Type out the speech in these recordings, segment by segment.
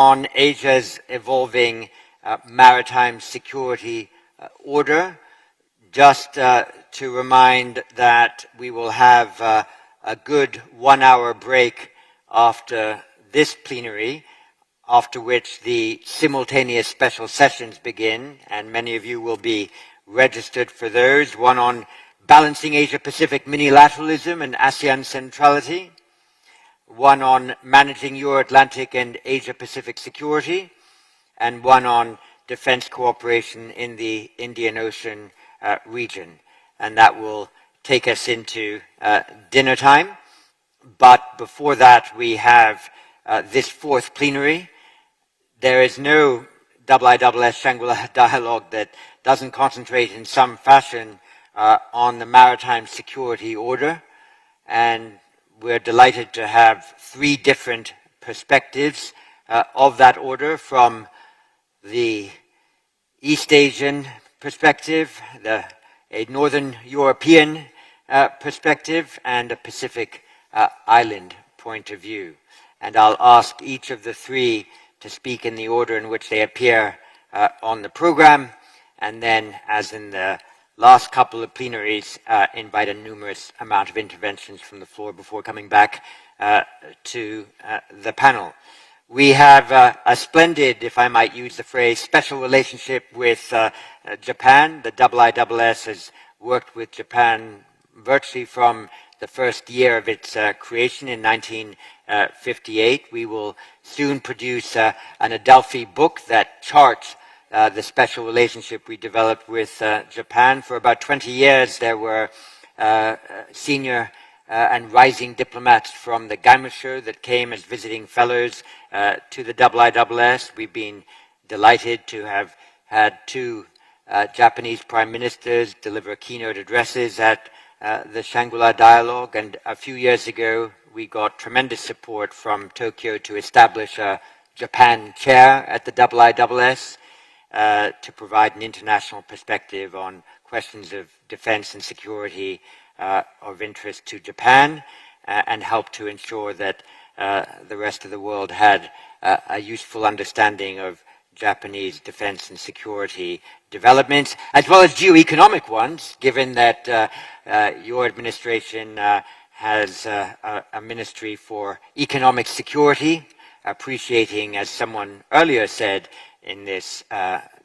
on Asia's evolving maritime security order. Just to remind that we will have a good 1 hour break after this plenary, after which the simultaneous special sessions begin, and many of you will be registered for those. One on balancing Asia-Pacific minilateralism and ASEAN centrality, one on managing Euro-Atlantic and Asia-Pacific security, and one on defense cooperation in the Indian Ocean region. And that will take us into dinner time. But before that, we have this fourth plenary. There is no IISS Shangri-La dialogue that doesn't concentrate in some fashion on the maritime security order. And we're delighted to have three different perspectives of that order, from the East Asian perspective, a Northern European perspective, and a Pacific Island point of view. And I'll ask each of the three to speak in the order in which they appear on the program, and then, as in the last couple of plenaries, invite a numerous amount of interventions from the floor before coming back to the panel. We have a splendid, if I might use the phrase, special relationship with Japan. The IISS has worked with Japan virtually from the first year of its creation in 1958. We will soon produce an Adelphi book that charts the special relationship we developed with Japan. For about 20 years, there were senior and rising diplomats from the Gaimosho that came as visiting fellows to the IISS. We've been delighted to have had two Japanese prime ministers deliver keynote addresses at the Shangri-La Dialogue, and a few years ago we got tremendous support from Tokyo to establish a Japan chair at the IISS to provide an international perspective on questions of defense and security of interest to Japan, and help to ensure that the rest of the world had a useful understanding of Japanese defense and security developments, as well as geoeconomic ones, given that your administration has a ministry for economic security, appreciating, as someone earlier said in this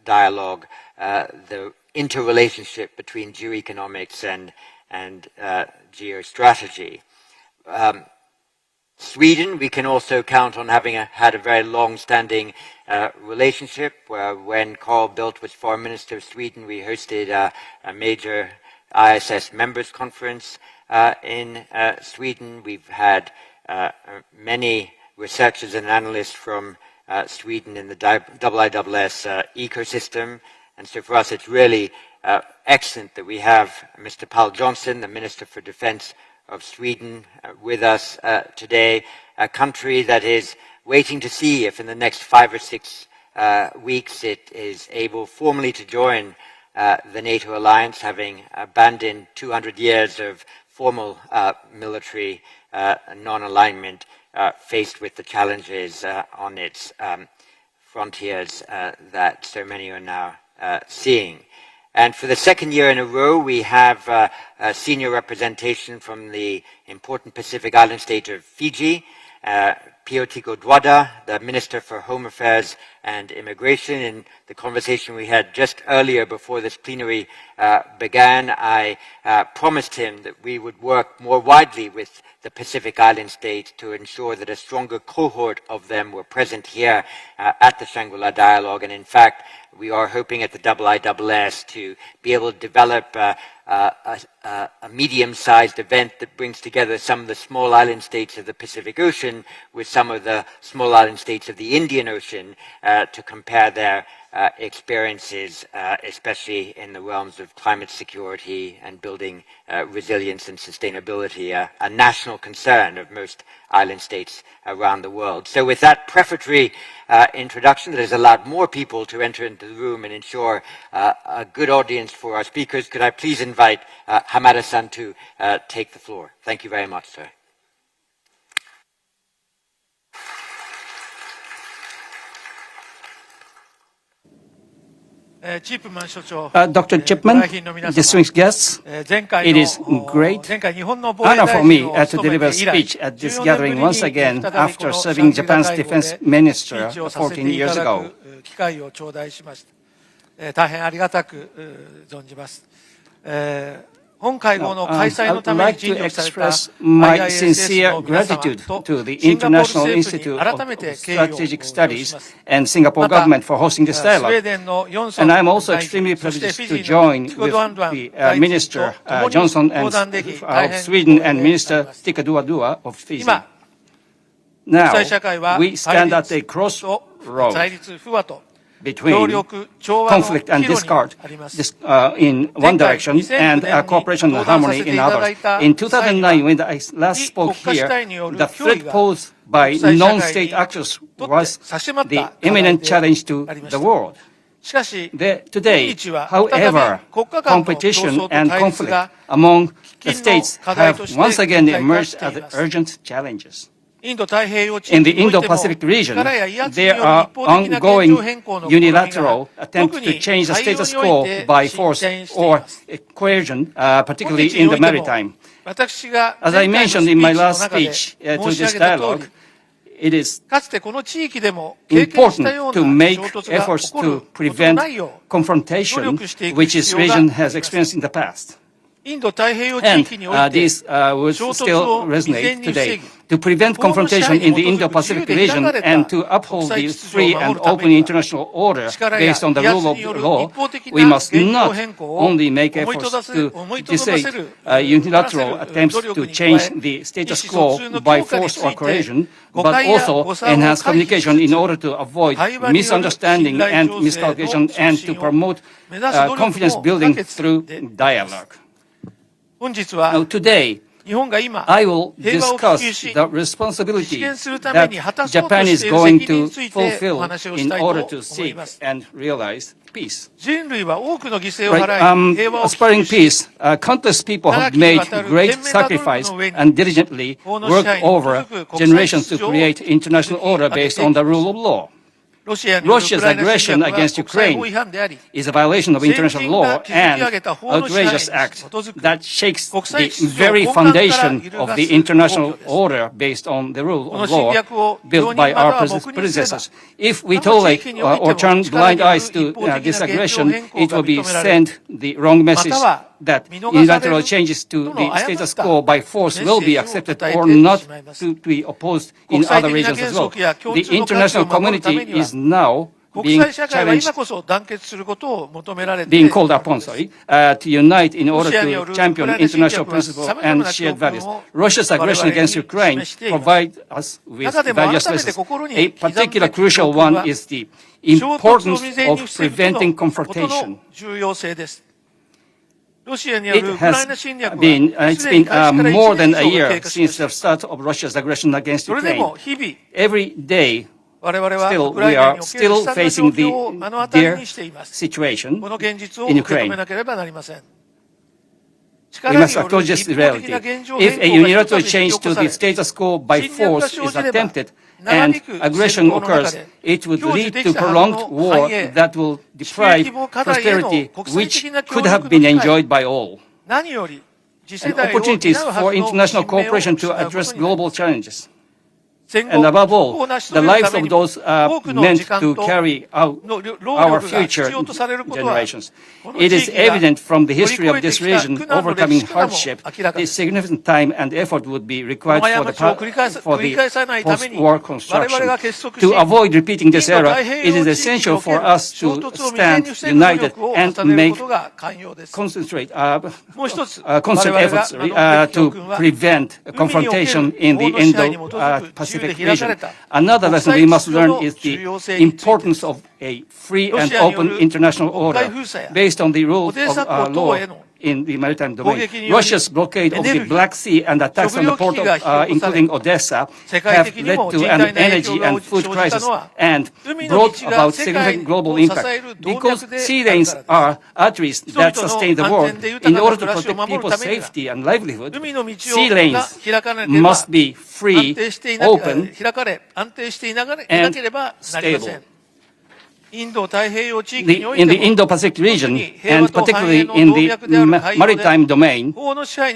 dialogue, the interrelationship between geoeconomics and geostrategy. Sweden, we can also count on having had a very long-standing relationship. When Carl Bildt was Foreign Minister of Sweden, we hosted a major ISS members conference in Sweden. We've had many researchers and analysts from Sweden in the IISS ecosystem. And so for us, it's really excellent that we have Mr. Pal Johnson, the Minister for Defense of Sweden, with us today, a country that is waiting to see if in the next 5 or 6 weeks it is able formally to join the NATO alliance, having abandoned 200 years of formal military non-alignment, faced with the challenges on its frontiers that so many are now seeing. And for the second year in a row, we have a senior representation from the important Pacific island state of Fiji, Piotiko Dwada, the Minister for Home Affairs and Immigration. In the conversation we had just earlier before this plenary began, I promised him that we would work more widely with the Pacific Island states to ensure that a stronger cohort of them were present here at the Shangri-La Dialogue. And in fact, we are hoping at the IISS to be able to develop a medium-sized event that brings together some of the small island states of the Pacific Ocean with some of the small island states of the Indian Ocean to compare their experiences, especially in the realms of climate security and building resilience and sustainability, a national concern of most island states around the world. So with that prefatory introduction that has allowed more people to enter into the room and ensure a good audience for our speakers, could I please invite Hamada-san to take the floor. Thank you very much, sir. Dr. Chipman, distinguished guests, it is great honor for me to deliver a speech at this gathering once again after serving Japan's defense minister 14 years ago. 大変ありがたく存じます。本会合の開催のために尽力された my sincere gratitude to the International Institute of Strategic Studies and Singapore government for hosting this dialogue. And I'm also extremely privileged to join with the Minister Johnson of Sweden and Minister Tikkaduadua of Fiji. Now, we stand at a crossroad between conflict and discord in one direction and cooperation and harmony in other. In 2009, when I last spoke here, the threat posed by non-state actors was the imminent challenge to the world. Today, however, competition and conflict among the states have once again emerged as urgent challenges. In the Indo-Pacific region, there are ongoing unilateral attempts to change the status quo by force or coercion, particularly in the maritime. As I mentioned in my last speech to this dialogue, it is important to make efforts to prevent confrontation, which this region has experienced in the past. And this would still resonate today. To prevent confrontation in the Indo-Pacific region and to uphold the free and open international order based on the rule of law, we must not only make efforts to dissuade unilateral attempts to change the status quo by force or coercion, but also enhance communication in order to avoid misunderstanding and miscalculation and to promote confidence building through dialogue. Now, today, I will discuss the responsibility that Japan is going to fulfill in order to seek and realize peace. Aspiring peace, countless people have made great sacrifice and diligently worked over generations to create international order based on the rule of law. Russia's aggression against Ukraine is a violation of international law and outrageous act that shakes the very foundation of the international order based on the rule of law built by our predecessors. If we tolerate or turn blind eyes to this aggression, it will be send the wrong message that unilateral changes to the status quo by force will be accepted or not to be opposed in other regions as well. The international community is now being challenged, being called upon, to unite in order to champion international principles and shared values. Russia's aggression against Ukraine provides us with various lessons. A particular crucial one is the importance of preventing confrontation. It's been more than a year since the start of Russia's aggression against Ukraine. Every day, still, we are still facing their situation in Ukraine. We must acknowledge this reality. If a unilateral change to the status quo by force is attempted and aggression occurs, it would lead to prolonged war that will deprive prosperity which could have been enjoyed by all, and opportunities for international cooperation to address global challenges. And above all, the lives of those meant to carry out our future generations. It is evident from the history of this region, overcoming hardship, a significant time and effort would be required for the post-war construction. To avoid repeating this error, it is essential for us to stand united and make concentrate efforts to prevent confrontation in the Indo-Pacific region. Another lesson we must learn is the importance of a free and open international order based on the rules of law in the maritime domain. Russia's blockade of the Black Sea and attacks on the port of, including Odessa, have led to an energy and food crisis and brought about significant global impact. Because sea lanes are arteries that sustain the world, in order to protect people's safety and livelihood, sea lanes must be free, open, and stable. in the Indo-Pacific region, and particularly in the maritime domain,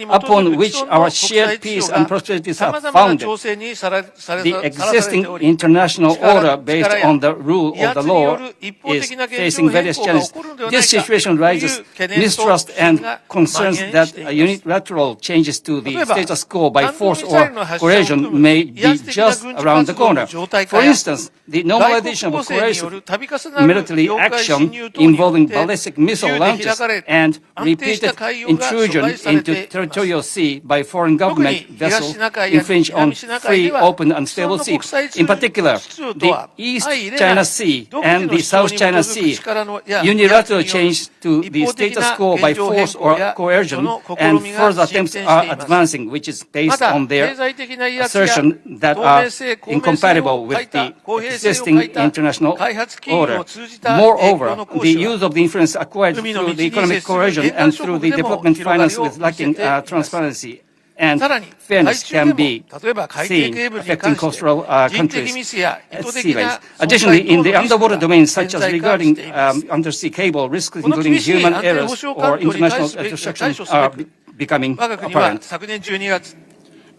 upon which our shared peace and prosperities are founded. The existing international order based on the rule of the law is facing various challenges. This situation raises mistrust and concerns that unilateral changes to the status quo by force or coercion may be just around the corner. For instance, the normalization of coercive military action involving ballistic missile launches and repeated intrusion into territorial sea by foreign government vessels infringe on free, open and stable seas. In particular, the East China Sea and the South China Sea unilateral change to the status quo by force or coercion and further attempts are advancing, which is based on their assertion that are incompatible with the existing international order. Moreover, the use of the influence acquired through the economic coercion and through the development finance with lacking transparency and fairness can be seen affecting coastal countries' seaways. Additionally, in the underwater domain, such as regarding undersea cable risks, including human errors or international destruction, are becoming apparent.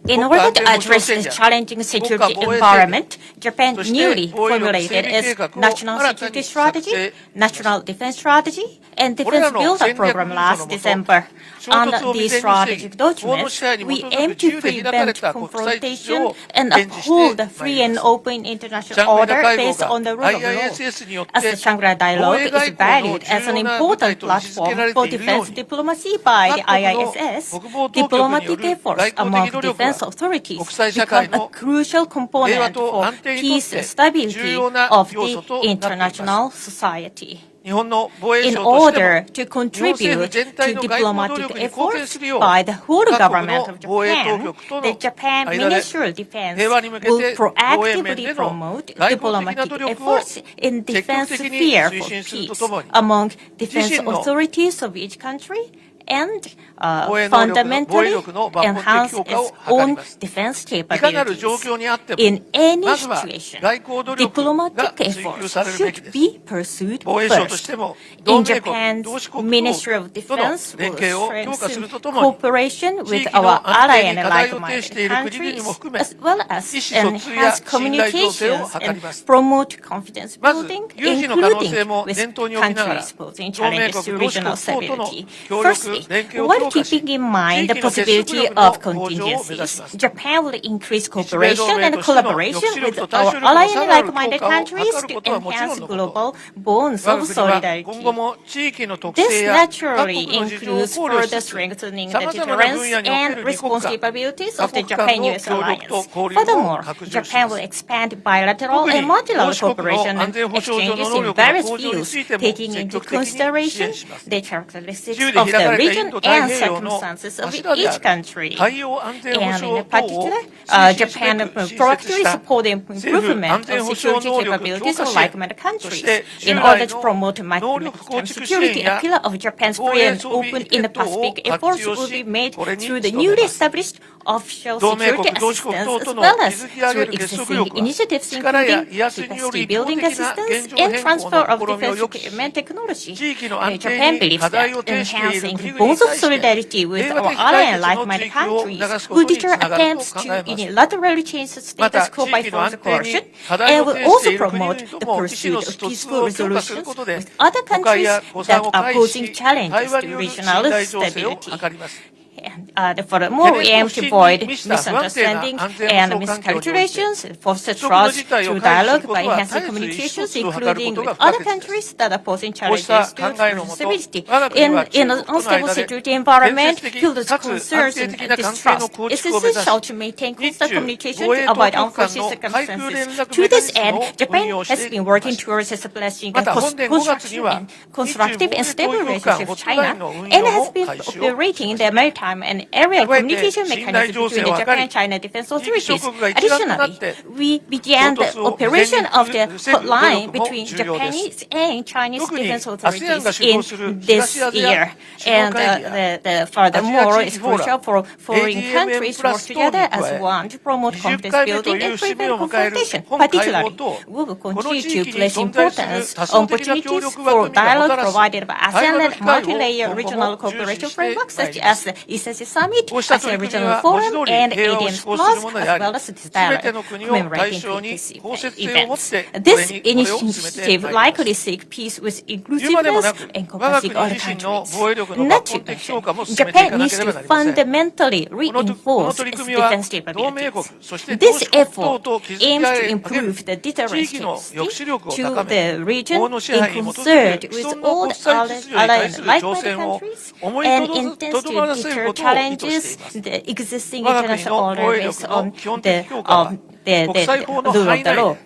In order to address the challenging security environment, Japan newly formulated its National Security Strategy, National Defense Strategy, and Defense Build-up Program last December. Under these strategic documents, we aim to prevent confrontation and uphold the free and open international order based on the rule of law. As the Shangri-La Dialogue is valued as an important platform for defense diplomacy by the IISS, diplomatic efforts among defense authorities become a crucial component for peace and stability of the international society. In order to contribute to diplomatic efforts by the whole government of Japan, the Japan Ministry of Defense will proactively promote diplomatic efforts in defense sphere for peace among defense authorities of each country and fundamentally enhance its own defense capabilities. In any situation, diplomatic efforts should be pursued first. In Japan's Ministry of Defense will strengthen cooperation with our ally and like-minded countries, as well as enhance communications and promote confidence building, including with countries posing challenges to regional stability. Firstly, while keeping in mind the possibility of contingencies, Japan will increase cooperation and collaboration with our ally and like-minded countries to enhance global bonds of solidarity. This naturally includes further strengthening the deterrence and response capabilities of the Japan-US alliance. Furthermore, Japan will expand bilateral and multilateral cooperation and exchanges in various fields, taking into consideration the characteristics of the region and circumstances of each country. And in particular, Japan proactively support the improvement of security capabilities of like-minded countries. In order to promote maritime security, a pillar of Japan's free and open Indo-Pacific efforts will be made through the newly established offshore security assistance, as well as through existing initiatives including capacity building assistance and transfer of defense equipment technology. Japan believes that enhancing bonds of solidarity with our ally and like-minded countries will deter attempts to unilaterally change the status quo by force or coercion, and will also promote the pursuit of peaceful resolutions with other countries that are posing challenges to regional stability. And furthermore, we aim to avoid misunderstandings and miscalculations, foster trust through dialogue by enhancing communications, including with other countries that are posing challenges to regional stability. In an unstable security environment filled with concerns and distrust, it's essential to maintain constant communication to avoid unforeseen circumstances. To this end, Japan has been working towards establishing a constructive and stable relationship with China, and has been operating in the maritime and an area communication mechanism between the Japan and China defense authorities. Additionally, we began the operation of the hotline between Japanese and Chinese defense authorities in this year. And furthermore, it's crucial for foreign countries to work together as one to promote confidence building and prevent confrontation. Particularly, we will continue to place importance on opportunities for dialogue provided by ASEAN-led multi-layer regional cooperation frameworks such as the East Asia Summit, ASEAN Regional Forum, and ADMS Plus, as well as this dialogue commemorating these events. This initiative likely seeks peace with inclusiveness encompassing all countries. Not to mention, Japan needs to fundamentally reinforce its defense capabilities. This effort aims to improve the deterrence capacity to the region in concert with all the allied like-minded countries and intends to deter challenges the existing international order based on the rule of the law.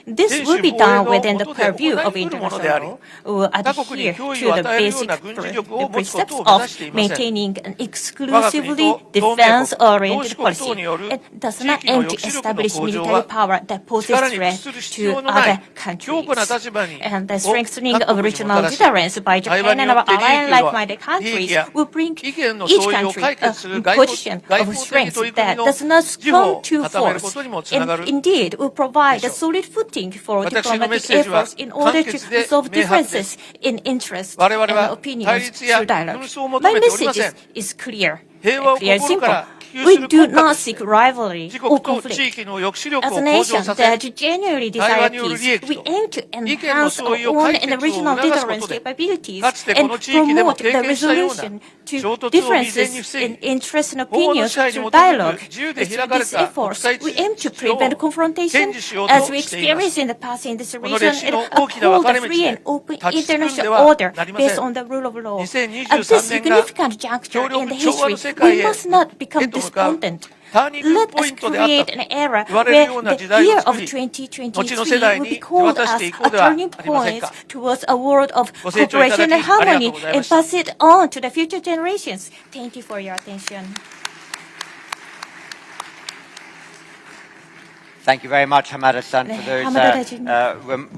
This will be done within the purview of international law, will adhere to the basic precepts of maintaining an exclusively defense-oriented policy. It does not aim to establish military power that poses threat to other countries. And the strengthening of regional deterrence by Japan and our allied like-minded countries will bring each country a position of strength that does not succumb to force, and indeed will provide a solid footing for diplomatic efforts in order to resolve differences in interests and opinions through dialogue. My message is clear and simple. We do not seek rivalry or conflict. As a nation that genuinely desire peace, we aim to enhance our own and regional deterrence capabilities and promote the resolution to differences in interests and opinions through dialogue. Through these efforts, we aim to prevent confrontation as we experienced in the past in this region and uphold a free and open international order based on the rule of law. At this significant juncture in the history, we must not become despondent. Let us create an era where the year of 2023 will be called as a turning point towards a world of cooperation and harmony and pass it on to the future generations. Thank you for your attention. Thank you very much, Hamada-san, for those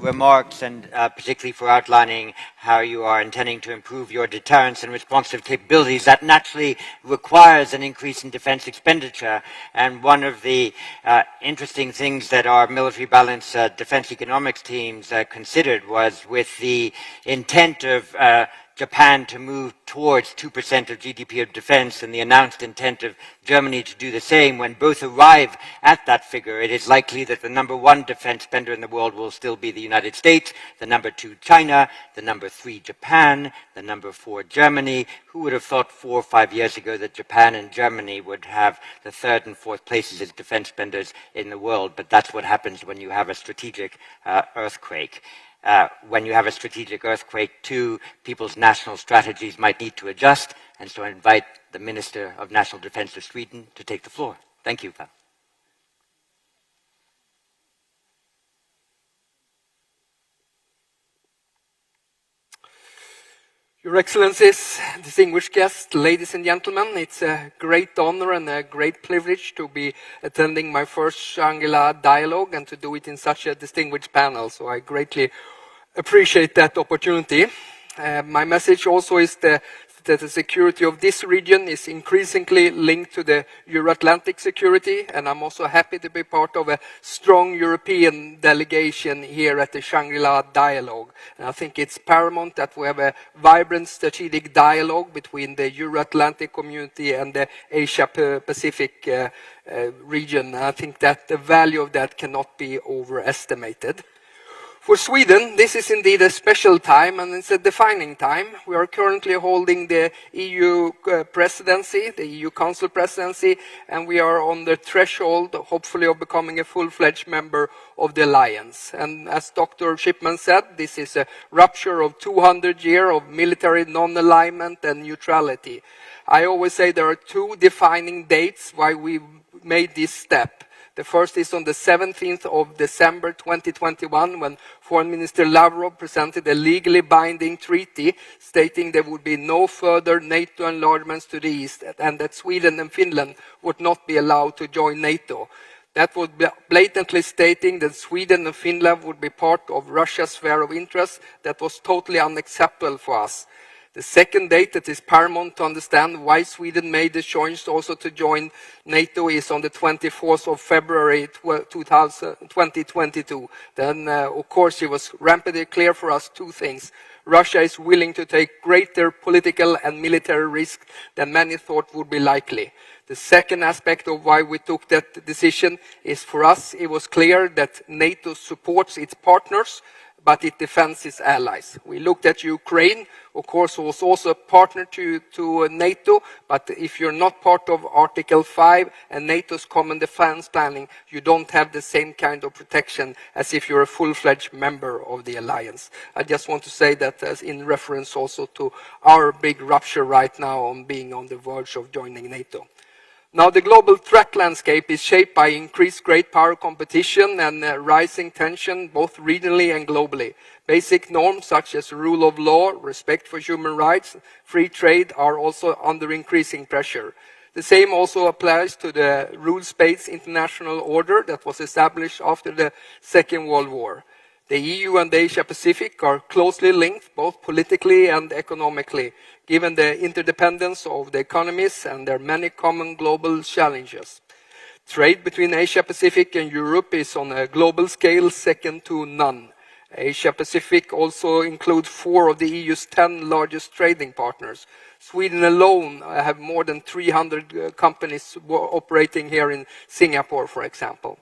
remarks and particularly for outlining how you are intending to improve your deterrence and responsive capabilities. That naturally requires an increase in defense expenditure. And one of the interesting things that our military balance defense economics teams considered was with the intent of Japan to move towards 2% of GDP of defense and the announced intent of Germany to do the same. When both arrive at that figure, it is likely that the number one defense spender in the world will still be the United States, the number two China, the number three Japan, the number four Germany. Who would have thought 4 or 5 years ago that Japan and Germany would have the third and fourth places as defense spenders in the world? But that's what happens when you have a strategic earthquake. When you have a strategic earthquake, too, people's national strategies might need to adjust. And so I invite the Minister of National Defense of Sweden to take the floor. Thank you, Val. Your Excellencies, distinguished guests, ladies and gentlemen, it's a great honor and a great privilege to be attending my first Shangri-La dialogue and to do it in such a distinguished panel. So I greatly appreciate that opportunity. My message also is that the security of this region is increasingly linked to the Euro-Atlantic security, and I'm also happy to be part of a strong European delegation here at the Shangri-La Dialogue. And I think it's paramount that we have a vibrant strategic dialogue between the Euro-Atlantic community and the Asia-Pacific region. I think that the value of that cannot be overestimated. For Sweden, this is indeed a special time, and it's a defining time. We are currently holding the EU presidency, the EU Council presidency, and we are on the threshold, hopefully, of becoming a full-fledged member of the alliance. And as Dr. Shipman said, this is a rupture of 200 years of military non-alignment and neutrality. I always say there are two defining dates why we made this step. The first is on the 17th of December 2021, when Foreign Minister Lavrov presented a legally binding treaty stating there would be no further NATO enlargements to the east, and that Sweden and Finland would not be allowed to join NATO. That was blatantly stating that Sweden and Finland would be part of Russia's sphere of interest. That was totally unacceptable for us. The second date that is paramount to understand why Sweden made the choice also to join NATO is on the 24th of February 2022. Then, of course, it was rampantly clear for us two things. Russia is willing to take greater political and military risk than many thought would be likely. The second aspect of why we took that decision is, for us, it was clear that NATO supports its partners, but it defends its allies. We looked at Ukraine, of course, was also a partner to NATO, but if you're not part of Article 5 and NATO's common defense planning, you don't have the same kind of protection as if you're a full-fledged member of the alliance. I just want to say that as in reference also to our big rupture right now on being on the verge of joining NATO. Now, the global threat landscape is shaped by increased great power competition and rising tension, both regionally and globally. Basic norms such as rule of law, respect for human rights, free trade are also under increasing pressure. The same also applies to the rules-based international order that was established after the Second World War. The EU and the Asia-Pacific are closely linked, both politically and economically, given the interdependence of the economies and their many common global challenges. Trade between Asia-Pacific and Europe is on a global scale second to none. Asia-Pacific also includes 4 of the EU's 10 largest trading partners. Sweden alone have more than 300 companies operating here in Singapore, for example.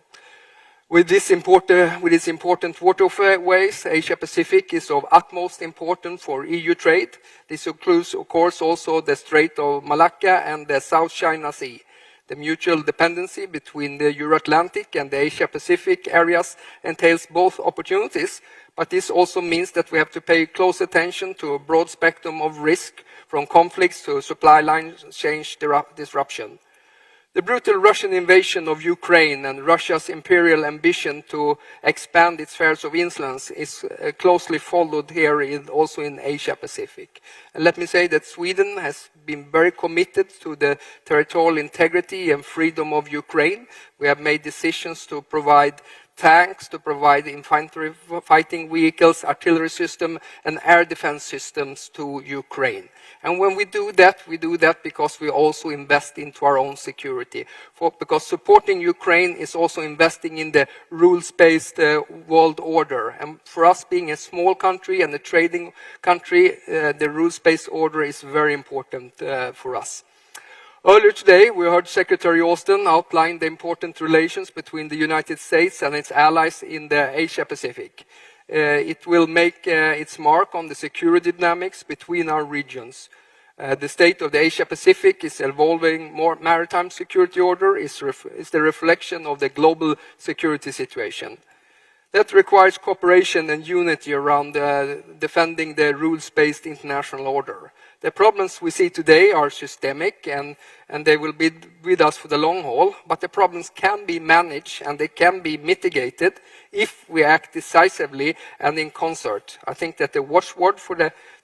With its important waterways, Asia-Pacific is of utmost importance for EU trade. This includes, of course, also the Strait of Malacca and the South China Sea. The mutual dependency between the Euro-Atlantic and the Asia-Pacific areas entails both opportunities, but this also means that we have to pay close attention to a broad spectrum of risk, from conflicts to supply line chain disruption. The brutal Russian invasion of Ukraine and Russia's imperial ambition to expand its spheres of influence is closely followed here also in Asia-Pacific. And let me say that Sweden has been very committed to the territorial integrity and freedom of Ukraine. We have made decisions to provide tanks, to provide infantry fighting vehicles, artillery system, and air defense systems to Ukraine. And when we do that because we also invest into our own security. Because supporting Ukraine is also investing in the rules-based world order. And for us, being a small country and a trading country, the rules-based order is very important for us. Earlier today, we heard Secretary Austin outline the important relations between the United States and its allies in the Asia-Pacific. It will make its mark on the security dynamics between our regions. The state of the Asia-Pacific is evolving more maritime security order is the reflection of the global security situation. That requires cooperation and unity around defending the rules-based international order. The problems we see today are systemic and they will be with us for the long haul, but the problems can be managed and they can be mitigated if we act decisively and in concert. I think that the watchword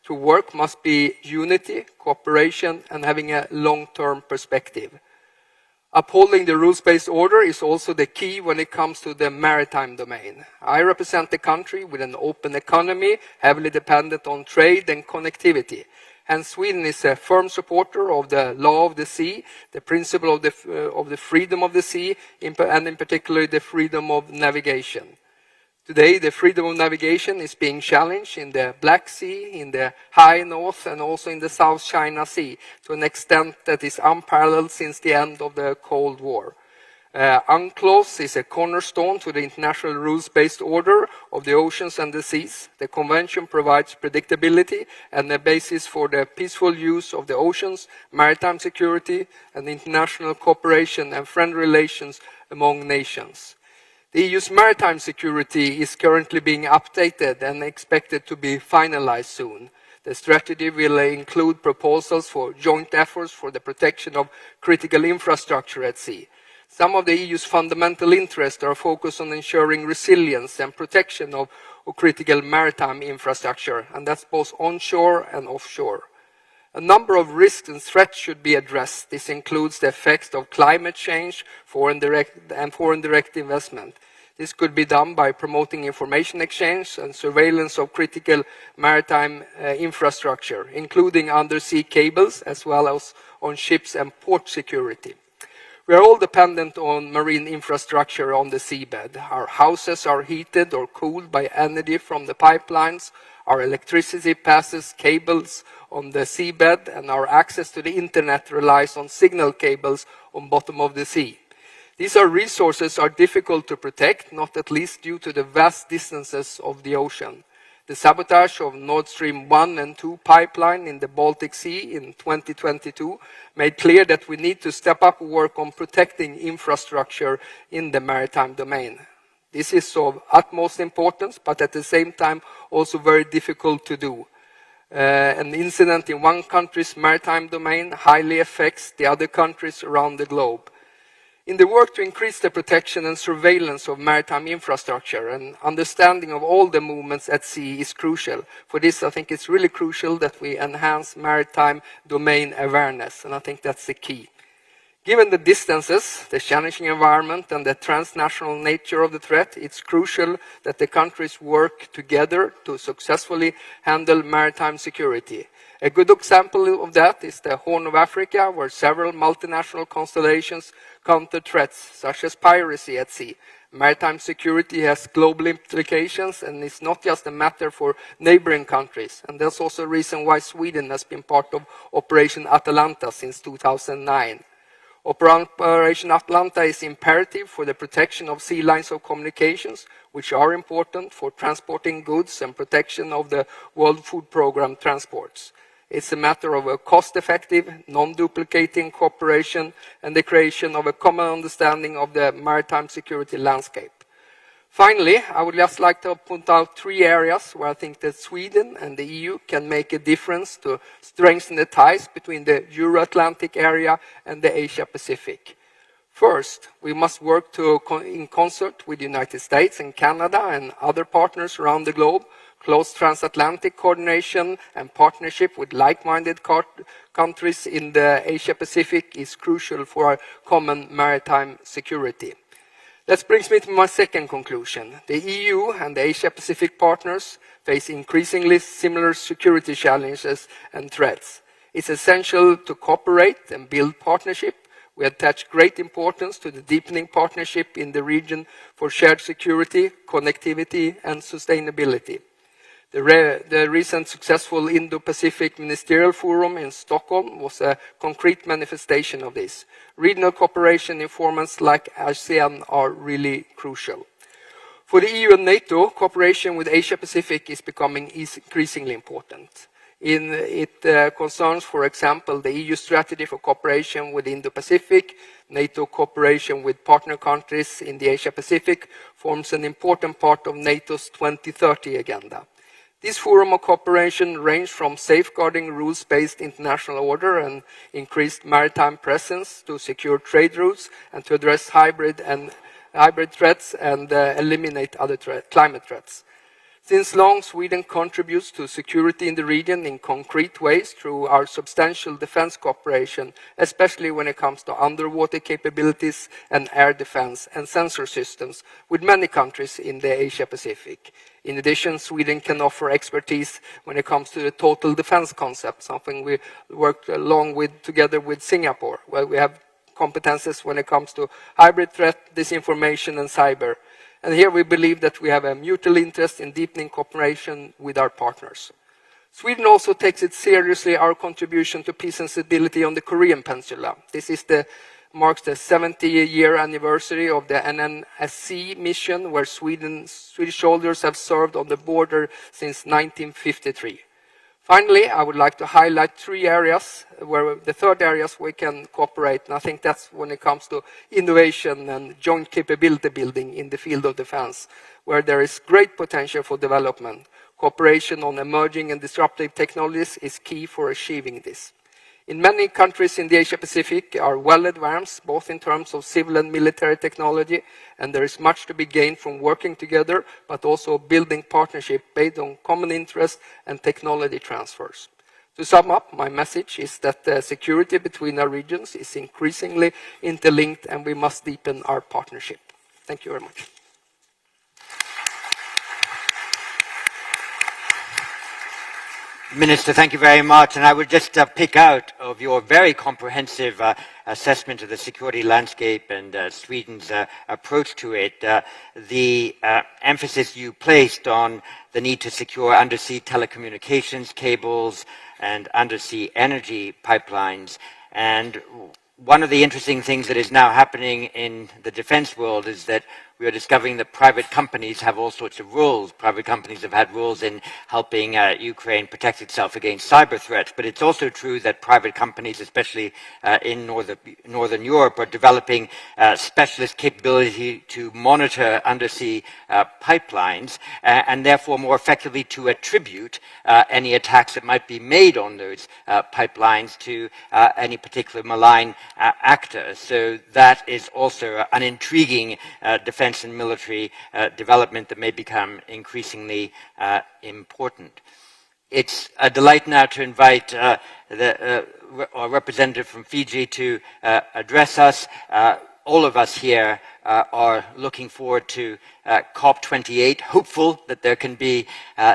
to work must be unity, cooperation, and having a long-term perspective. Upholding the rules-based order is also the key when it comes to the maritime domain. I represent a country with an open economy, heavily dependent on trade and connectivity. And Sweden is a firm supporter of the law of the sea, the principle of the freedom of the sea, and in particular the freedom of navigation. Today, the freedom of navigation is being challenged in the Black Sea, in the High North, and also in the South China Sea, to an extent that is unparalleled since the end of the Cold War. UNCLOS is a cornerstone to the international rules-based order of the oceans and the seas. The convention provides predictability and a basis for the peaceful use of the oceans, maritime security, and international cooperation and friendly relations among nations. The EU's maritime security is currently being updated and expected to be finalized soon. The strategy will include proposals for joint efforts for the protection of critical infrastructure at sea. Some of the EU's fundamental interests are focused on ensuring resilience and protection of critical maritime infrastructure, and that's both onshore and offshore. A number of risks and threats should be addressed. This includes the effects of climate change, foreign direct investment. This could be done by promoting information exchange and surveillance of critical maritime infrastructure, including undersea cables, as well as on ships and port security. We are all dependent on marine infrastructure on the seabed. Our houses are heated or cooled by energy from the pipelines. Our electricity passes cables on the seabed, and our access to the internet relies on signal cables on bottom of the sea. These resources are difficult to protect, not at least due to the vast distances of the ocean. The sabotage of Nord Stream 1 and 2 pipeline in the Baltic Sea in 2022 made clear that we need to step up work on protecting infrastructure in the maritime domain. This is of utmost importance, but at the same time also very difficult to do. An incident in one country's maritime domain highly affects the other countries around the globe. In the work to increase the protection and surveillance of maritime infrastructure, and understanding of all the movements at sea is crucial. For this, I think it's really crucial that we enhance maritime domain awareness, and I think that's the key. Given the distances, the challenging environment, and the transnational nature of the threat, it's crucial that the countries work together to successfully handle maritime security. A good example of that is the Horn of Africa, where several multinational constellations counter threats, such as piracy at sea. Maritime security has global implications, and it's not just a matter for neighboring countries. And that's also a reason why Sweden has been part of Operation Atalanta since 2009. Operation Atalanta is imperative for the protection of sea lines of communications, which are important for transporting goods and protection of the World Food Programme transports. It's a matter of a cost-effective, non-duplicating cooperation and the creation of a common understanding of the maritime security landscape. Finally, I would just like to point out 3 areas where I think that Sweden and the EU can make a difference to strengthen the ties between the Euro-Atlantic area and the Asia-Pacific. First, we must work in concert with the United States and Canada and other partners around the globe. Close transatlantic coordination and partnership with like-minded countries in the Asia-Pacific is crucial for our common maritime security. That brings me to my second conclusion. The EU and the Asia-Pacific partners face increasingly similar security challenges and threats. It's essential to cooperate and build partnership. We attach great importance to the deepening partnership in the region for shared security, connectivity, and sustainability. The recent successful Indo-Pacific Ministerial Forum in Stockholm was a concrete manifestation of this. Regional cooperation in formats like ASEAN are really crucial. For the EU and NATO, cooperation with Asia-Pacific is becoming increasingly important. It concerns, for example, the EU strategy for cooperation with Indo-Pacific. NATO cooperation with partner countries in the Asia-Pacific forms an important part of NATO's 2030 agenda. This forum of cooperation ranges from safeguarding rules-based international order and increased maritime presence to secure trade routes and to address hybrid threats and eliminate other climate threats. Since long, Sweden contributes to security in the region in concrete ways through our substantial defense cooperation, especially when it comes to underwater capabilities and air defense and sensor systems with many countries in the Asia-Pacific. In addition, Sweden can offer expertise when it comes to the total defense concept, something we worked along with together with Singapore, where we have competences when it comes to hybrid threat, disinformation, and cyber. And here we believe that we have a mutual interest in deepening cooperation with our partners. Sweden also takes it seriously our contribution to peace and stability on the Korean Peninsula. This marks the 70-year anniversary of the NNSC mission, where Swedish soldiers have served on the border since 1953. Finally, I would like to highlight 3 areas, where the third areas we can cooperate, and I think that's when it comes to innovation and joint capability building in the field of defense, where there is great potential for development. Cooperation on emerging and disruptive technologies is key for achieving this. In many countries in the Asia-Pacific are well advanced, both in terms of civil and military technology, and there is much to be gained from working together, but also building partnership based on common interests and technology transfers. To sum up, my message is that the security between our regions is increasingly interlinked, and we must deepen our partnership. Thank you very much. Minister, thank you very much. And I would just pick out of your very comprehensive assessment of the security landscape and Sweden's approach to it, the emphasis you placed on the need to secure undersea telecommunications cables and undersea energy pipelines. And one of the interesting things that is now happening in the defense world is that we are discovering that private companies have all sorts of roles. Private companies have had roles in helping Ukraine protect itself against cyber threats. But it's also true that private companies, especially in Northern Europe, are developing specialist capability to monitor undersea pipelines and therefore more effectively to attribute any attacks that might be made on those pipelines to any particular malign actor. So that is also an intriguing defense and military development that may become increasingly important. It's a delight now to invite our representative from Fiji to address us. All of us here are looking forward to COP28, hopeful that there can be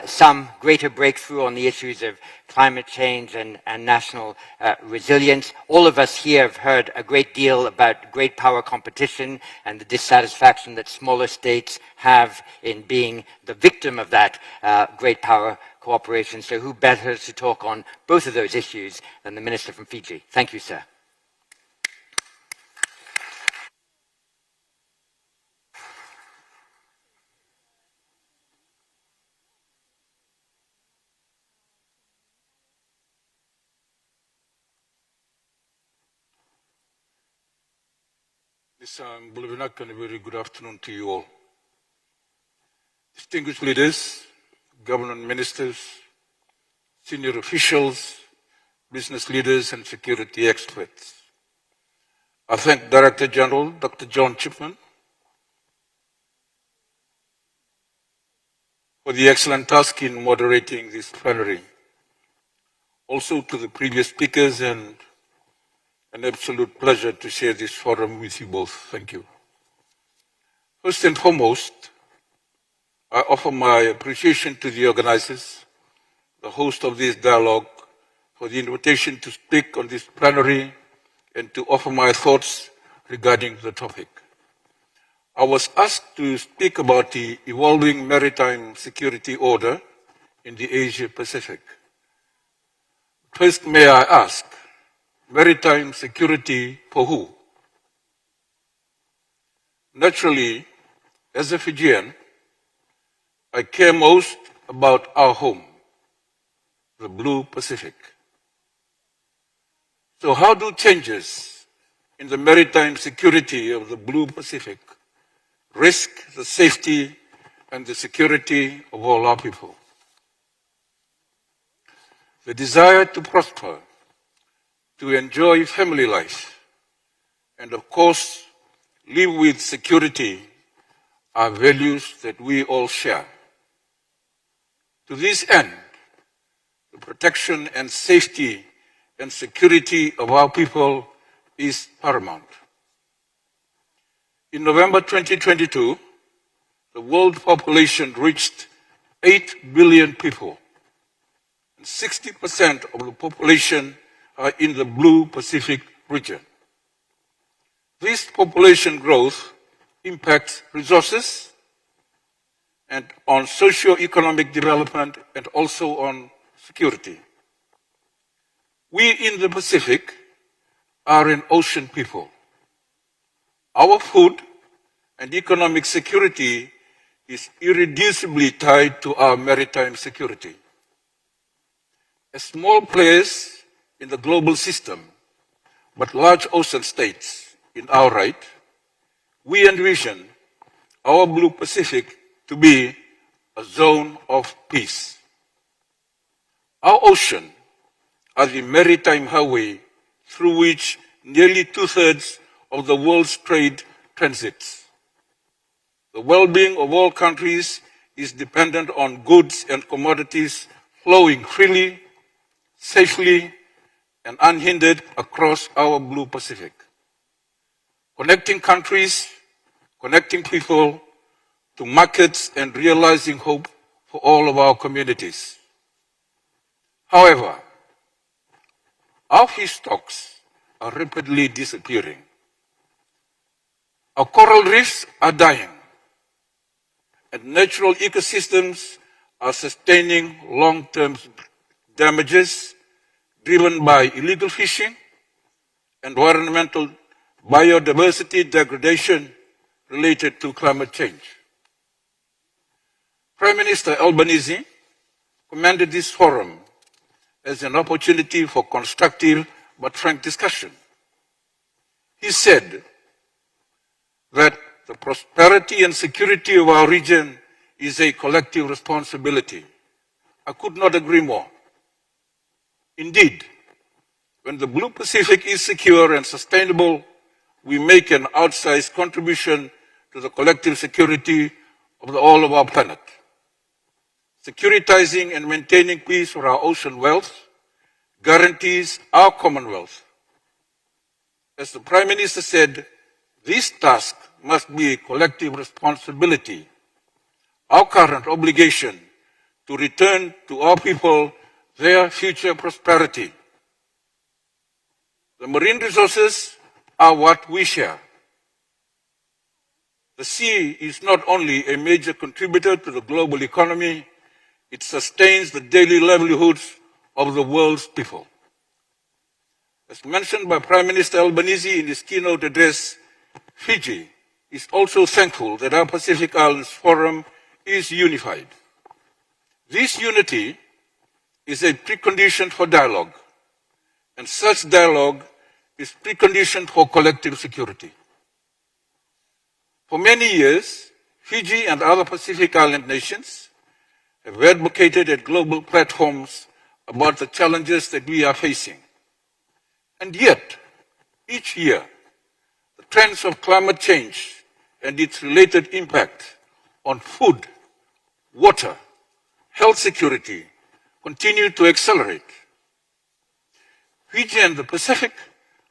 some greater breakthrough on the issues of climate change and national resilience. All of us here have heard a great deal about great power competition and the dissatisfaction that smaller states have in being the victim of that great power cooperation. So who better to talk on both of those issues than the Minister from Fiji? Thank you, sir. Bulavinak, and a very good afternoon to you all. Distinguished leaders, government ministers, senior officials, business leaders, and security experts. I thank Director General Dr. John Chipman for the excellent task in moderating this plenary. Also to the previous speakers, and an absolute pleasure to share this forum with you both. Thank you. First and foremost, I offer my appreciation to the organizers, the host of this dialogue, for the invitation to speak on this plenary and to offer my thoughts regarding the topic. I was asked to speak about the evolving maritime security order in the Asia-Pacific. First, may I ask, maritime security for who? Naturally, as a Fijian, I care most about our home, the Blue Pacific. So how do changes in the maritime security of the Blue Pacific risk the safety and the security of all our people? The desire to prosper, to enjoy family life, and of course, live with security are values that we all share. To this end, the protection and safety and security of our people is paramount. In November 2022, the world population reached 8 billion people, and 60% of the population are in the Blue Pacific region. This population growth impacts resources and on socio-economic development and also on security. We in the Pacific are an ocean people. Our food and economic security is irreducibly tied to our maritime security. As small players in the global system, but large ocean states in our right, we envision our Blue Pacific to be a zone of peace. Our ocean are the maritime highway through which nearly two-thirds of the world's trade transits. The well-being of all countries is dependent on goods and commodities flowing freely, safely, and unhindered across our Blue Pacific. Connecting countries, connecting people to markets, and realizing hope for all of our communities. However, our fish stocks are rapidly disappearing. Our coral reefs are dying, and natural ecosystems are sustaining long-term damages driven by illegal fishing, environmental biodiversity degradation related to climate change. Prime Minister Albanese commended this forum as an opportunity for constructive but frank discussion. He said that the prosperity and security of our region is a collective responsibility. I could not agree more. Indeed, when the Blue Pacific is secure and sustainable, we make an outsized contribution to the collective security of all of our planet. Securitizing and maintaining peace for our ocean wealth guarantees our common wealth. As the Prime Minister said, this task must be a collective responsibility, our current obligation to return to our people their future prosperity. The marine resources are what we share. The sea is not only a major contributor to the global economy, it sustains the daily livelihoods of the world's people. As mentioned by Prime Minister Albanese in his keynote address, Fiji is also thankful that our Pacific Islands Forum is unified. This unity is a precondition for dialogue, and such dialogue is precondition for collective security. For many years, Fiji and other Pacific Island nations have advocated at global platforms about the challenges that we are facing. And yet, each year, the trends of climate change and its related impact on food, water, health security continue to accelerate. Fiji and the Pacific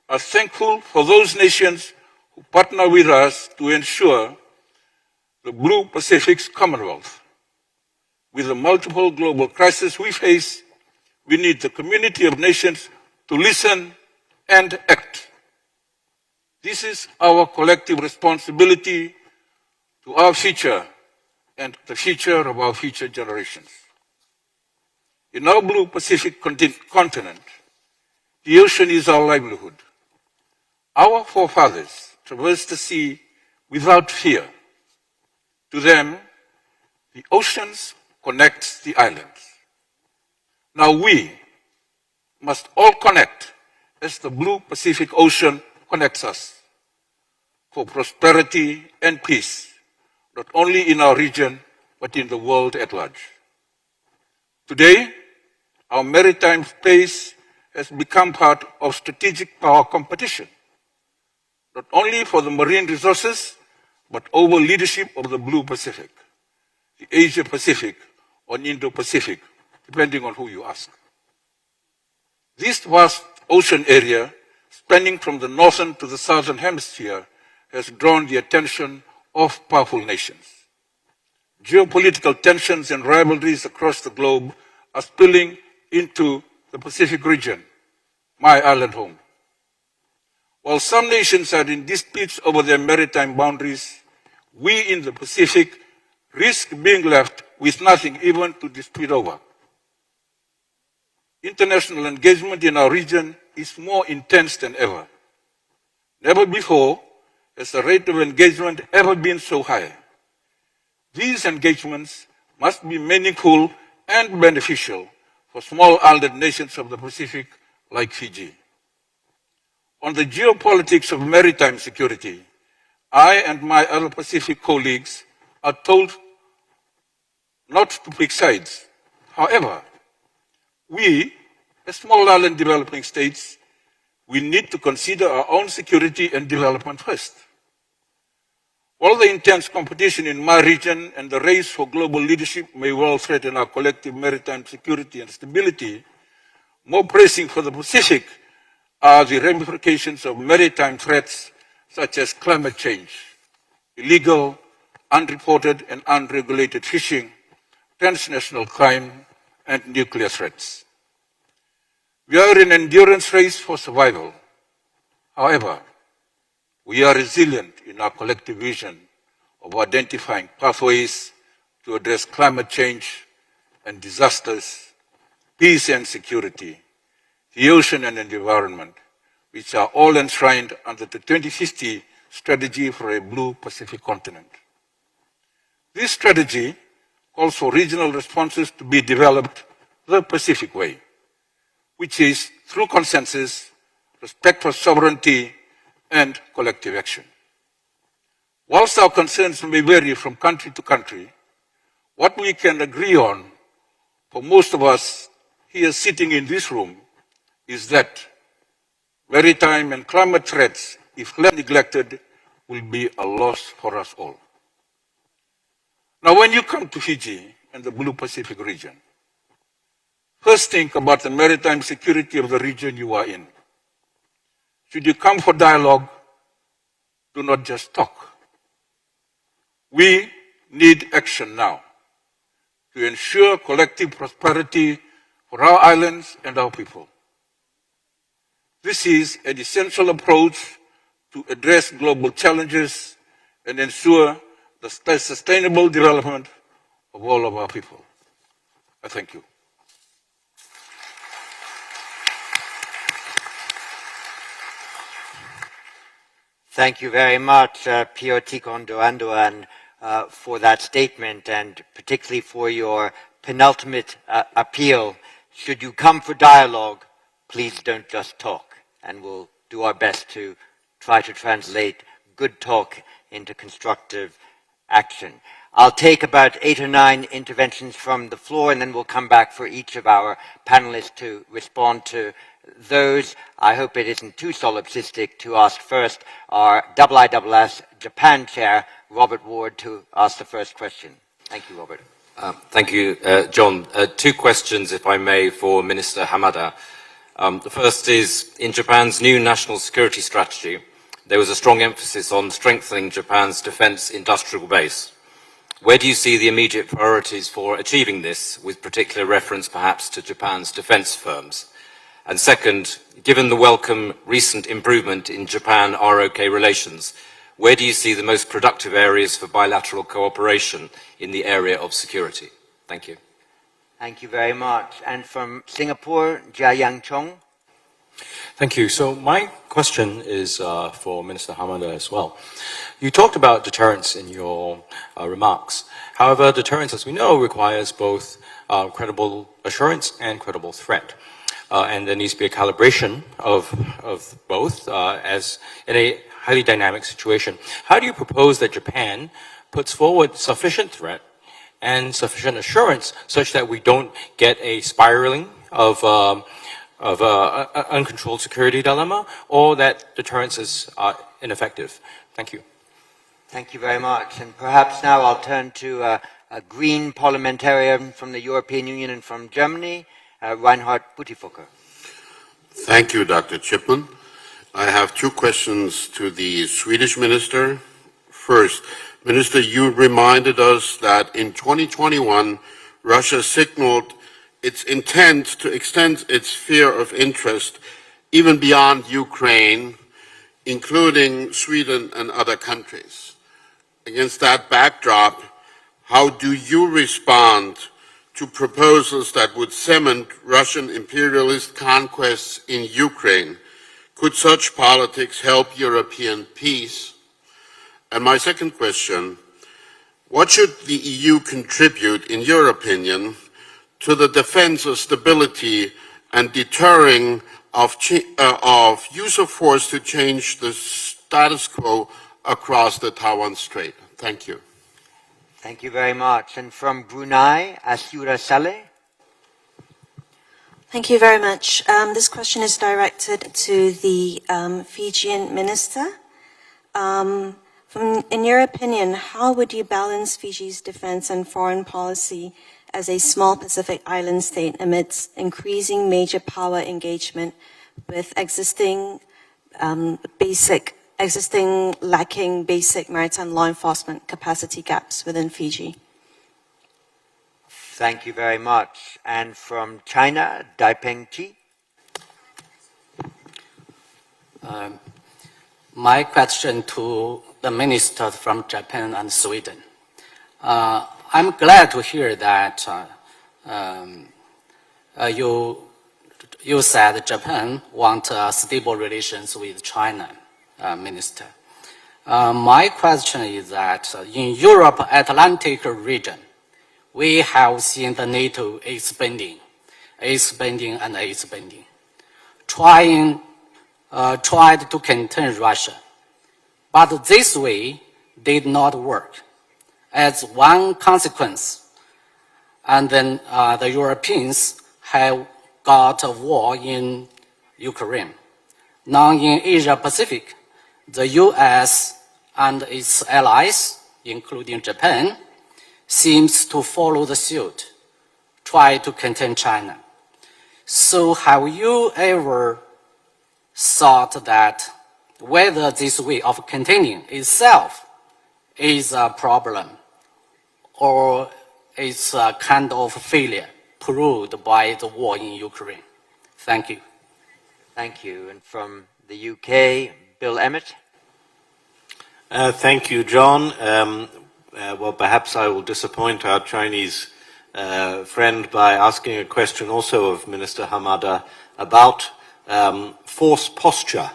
are thankful for those nations who partner with us to ensure the Blue Pacific's Commonwealth. With the multiple global crises we face, we need the community of nations to listen and act. This is our collective responsibility to our future and the future of our future generations. In our Blue Pacific continent, the ocean is our livelihood. Our forefathers traversed the sea without fear. To them, the oceans connect the islands. Now we must all connect as the Blue Pacific Ocean connects us for prosperity and peace, not only in our region, but in the world at large. Today, our maritime space has become part of strategic power competition, not only for the marine resources, but over leadership of the Blue Pacific, the Asia Pacific, or Indo-Pacific, depending on who you ask. This vast ocean area, spanning from the northern to the southern hemisphere, has drawn the attention of powerful nations. Geopolitical tensions and rivalries across the globe are spilling into the Pacific region, my island home. While some nations are in disputes over their maritime boundaries, we in the Pacific risk being left with nothing even to dispute over. International engagement in our region is more intense than ever. Never before has the rate of engagement ever been so high. These engagements must be meaningful and beneficial for small island nations of the Pacific like Fiji. On the geopolitics of maritime security, I and my other Pacific colleagues are told not to pick sides. However, we, as small island developing states, we need to consider our own security and development first. While the intense competition in my region and the race for global leadership may well threaten our collective maritime security and stability, more pressing for the Pacific are the ramifications of maritime threats such as climate change, illegal, unreported and unregulated fishing, transnational crime, and nuclear threats. We are in an endurance race for survival. However, we are resilient in our collective vision of identifying pathways to address climate change and disasters, peace and security, the ocean and the environment, which are all enshrined under the 2050 Strategy for a Blue Pacific Continent. This strategy calls for regional responses to be developed the Pacific way, which is through consensus, respect for sovereignty, and collective action. Whilst our concerns may vary from country to country, what we can agree on, for most of us here sitting in this room, is that maritime and climate threats, if left neglected, will be a loss for us all. Now, when you come to Fiji and the Blue Pacific region, first think about the maritime security of the region you are in. Should you come for dialogue, do not just talk. We need action now to ensure collective prosperity for our islands and our people. This is an essential approach to address global challenges and ensure the sustainable development of all of our people. I thank you. Thank you very much, Pio Tikondo Andoan, for that statement, and particularly for your penultimate appeal. Should you come for dialogue, please don't just talk, and we'll do our best to try to translate good talk into constructive action. I'll take about 8 or 9 interventions from the floor, and then we'll come back for each of our panelists to respond to those. I hope it isn't too solipsistic to ask first our IISS Japan chair, Robert Ward, to ask the first question. Thank you, Robert. Thank you, John. 2 questions, if I may, for Minister Hamada. The first is, in Japan's new national security strategy, there was a strong emphasis on strengthening Japan's defense industrial base. Where do you see the immediate priorities for achieving this, with particular reference perhaps to Japan's defense firms? And second, given the welcome recent improvement in Japan-ROK relations, where do you see the most productive areas for bilateral cooperation in the area of security? Thank you. Thank you very much. And from Singapore, Jia Yang Chong. Thank you. So my question is for Minister Hamada as well. You talked about deterrence in your remarks. However, deterrence, as we know, requires both credible assurance and credible threat. And there needs to be a calibration of both as in a highly dynamic situation. How do you propose that Japan puts forward sufficient threat and sufficient assurance such that we don't get a spiraling of uncontrolled security dilemma, or that deterrence is ineffective? Thank you. Thank you very much. And perhaps now I'll turn to a green parliamentarian from the European Union and from Germany, Reinhard Buttifocker. Thank you, Dr. Chipman. I have 2 questions to the Swedish minister. First, Minister, you reminded us that in 2021, Russia signaled its intent to extend its sphere of interest even beyond Ukraine, including Sweden and other countries. Against that backdrop, how do you respond to proposals that would cement Russian imperialist conquests in Ukraine? Could such politics help European peace? And my second question, what should the EU contribute, in your opinion, to the defense of stability and deterring of use of force to change the status quo across the Taiwan Strait? Thank you. Thank you very much. And from Brunei, Asura Saleh. Thank you very much. This question is directed to the Fijian minister. In your opinion, how would you balance Fiji's defense and foreign policy as a small Pacific island state amidst increasing major power engagement with existing lacking basic maritime law enforcement capacity gaps within Fiji? Thank you very much. And from China, Daipeng Chi. My question to the ministers from Japan and Sweden. I'm glad to hear that you said Japan wants stable relations with China, Minister. My question is that in Europe Atlantic region, we have seen the NATO expanding, tried to contain Russia. But this way did not work. As one consequence, and then the Europeans have got a war in Ukraine. Now in Asia Pacific, the US and its allies, including Japan, seems to follow the suit, try to contain China. So have you ever thought that whether this way of containing itself is a problem or it's a kind of failure proved by the war in Ukraine? Thank you. Thank you. And from the UK, Bill Emmett. Thank you, John. Well, perhaps I will disappoint our Chinese friend by asking a question also of Minister Hamada about force posture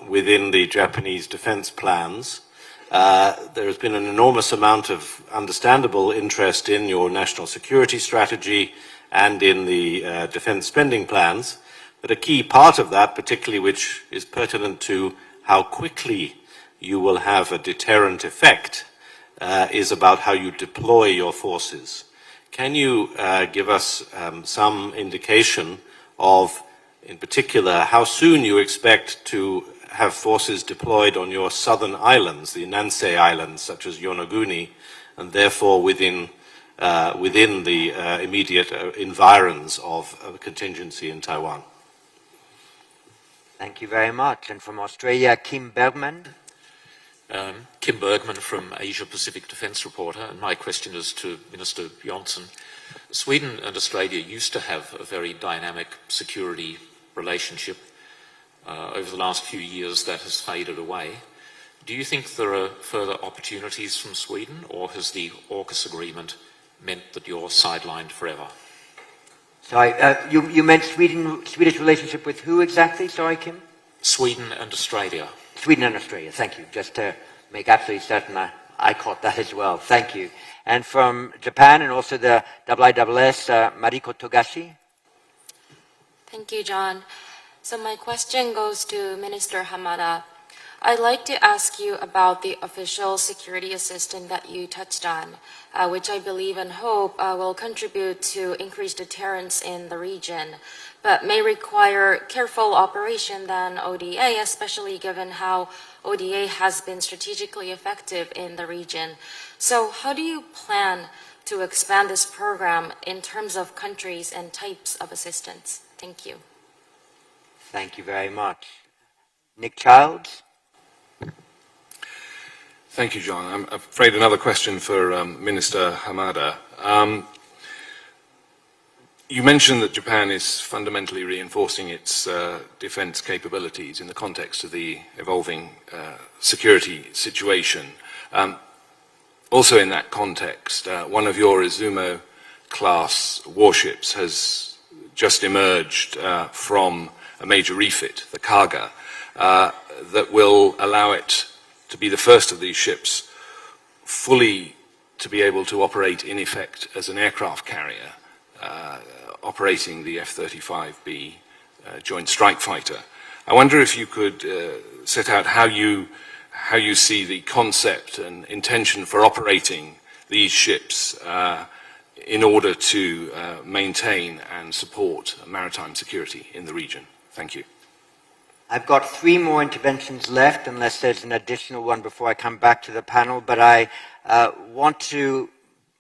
within the Japanese defense plans. There has been an enormous amount of understandable interest in your national security strategy and in the defense spending plans, but a key part of that, particularly which is pertinent to how quickly you will have a deterrent effect, is about how you deploy your forces. Can you give us some indication of, in particular, how soon you expect to have forces deployed on your southern islands, the Nansei Islands, such as Yonaguni, and therefore within the immediate environs of a contingency in Taiwan? Thank you very much. And from Australia, Kim Bergman. Kim Bergman from Asia Pacific Defence Reporter, and my question is to Minister Johnson. Sweden and Australia used to have a very dynamic security relationship. Over the last few years that has faded away. Do you think there are further opportunities from Sweden, or has the AUKUS agreement meant that you're sidelined forever? Sorry, you meant Swedish relationship with who exactly? Sorry, Kim? Sweden and Australia. Sweden and Australia, thank you. Just to make absolutely certain I caught that as well. Thank you. And from Japan and also the IISS, Mariko Togashi. Thank you, John. So my question goes to Minister Hamada. I'd like to ask you about the official security assistance that you touched on, which I believe and hope will contribute to increased deterrence in the region, but may require careful operation than ODA, especially given how ODA has been strategically effective in the region. So how do you plan to expand this program in terms of countries and types of assistance? Thank you. Thank you very much. Nick Childs. Thank you, John. I'm afraid another question for Minister Hamada. You mentioned that Japan is fundamentally reinforcing its defense capabilities in the context of the evolving security situation. Also in that context, one of your Izumo-class warships has just emerged from a major refit, the Kaga, that will allow it to be the first of these ships fully to be able to operate in effect as an aircraft carrier, operating the F-35B Joint Strike Fighter. I wonder if you could set out how you see the concept and intention for operating these ships in order to maintain and support maritime security in the region? Thank you. I've got 3 more interventions left, unless there's an additional one before I come back to the panel, but I want to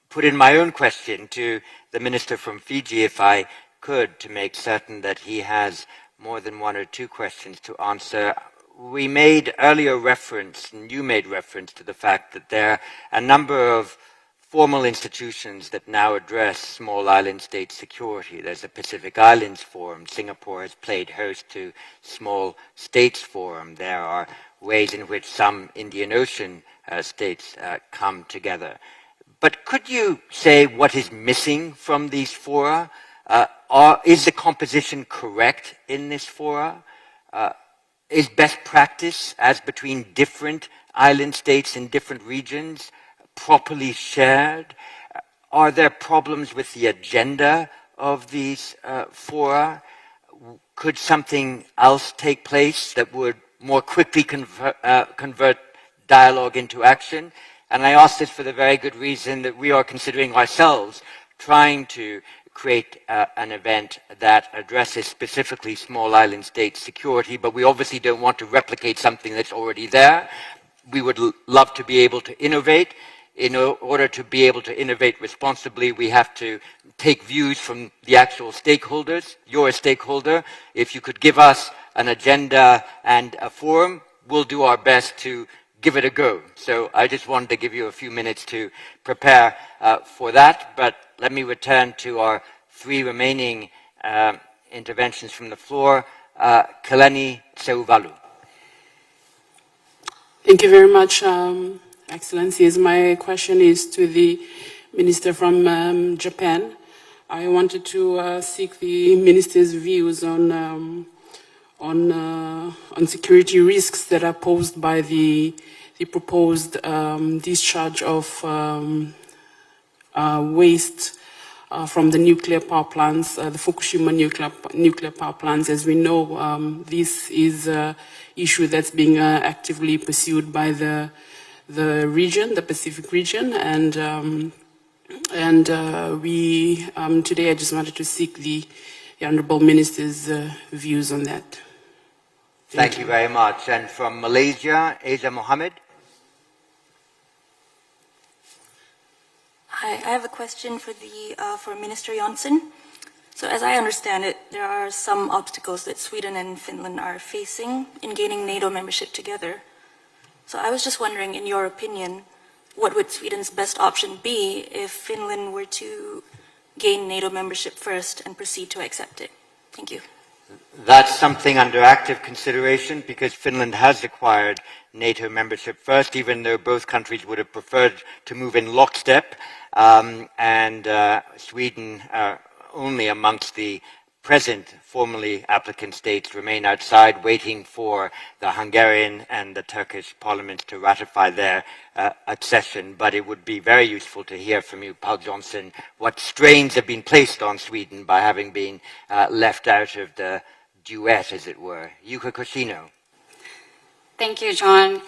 put in my own question to the Minister from Fiji, if I could, to make certain that he has more than 1 or 2 questions to answer. We made earlier reference, and you made reference to the fact that there are a number of formal institutions that now address small island state security. There's a Pacific Islands Forum. Singapore has played host to Small States Forum. There are ways in which some Indian Ocean states come together. But could you say what is missing from these fora? Is the composition correct in this fora? Is best practice, as between different island states in different regions, properly shared? Are there problems with the agenda of these fora? Could something else take place that would more quickly convert dialogue into action? And I ask this for the very good reason that we are considering ourselves trying to create an event that addresses specifically small island state security, but we obviously don't want to replicate something that's already there. We would love to be able to innovate. In order to be able to innovate responsibly, we have to take views from the actual stakeholders. You're a stakeholder. If you could give us an agenda and a forum, we'll do our best to give it a go. So I just wanted to give you a few minutes to prepare for that. But let me return to our 3 remaining interventions from the floor. Kalani Seuvalu. Thank you very much, Excellencies. My question is to the Minister from Japan. I wanted to seek the Minister's views on security risks that are posed by the proposed discharge of waste from the nuclear power plants, the Fukushima nuclear power plants. As we know, this is an issue that's being actively pursued by the region, the Pacific region, and we today I just wanted to seek the Honourable Minister's views on that. Thank you very much. And from Malaysia, Aza Mohammed. Hi, I have a question for Minister Jonsson. So as I understand it, there are some obstacles that Sweden and Finland are facing in gaining NATO membership together. So I was just wondering, in your opinion, what would Sweden's best option be if Finland were to gain NATO membership first and proceed to accept it? Thank you. That's something under active consideration because Finland has acquired NATO membership first, even though both countries would have preferred to move in lockstep, and Sweden only amongst the present formally applicant states remain outside waiting for the Hungarian and the Turkish parliaments to ratify their accession. But it would be very useful to hear from you, Paul Johnson, what strains have been placed on Sweden by having been left out of the duet, as it were. Yuka Koshino. Thank you, John.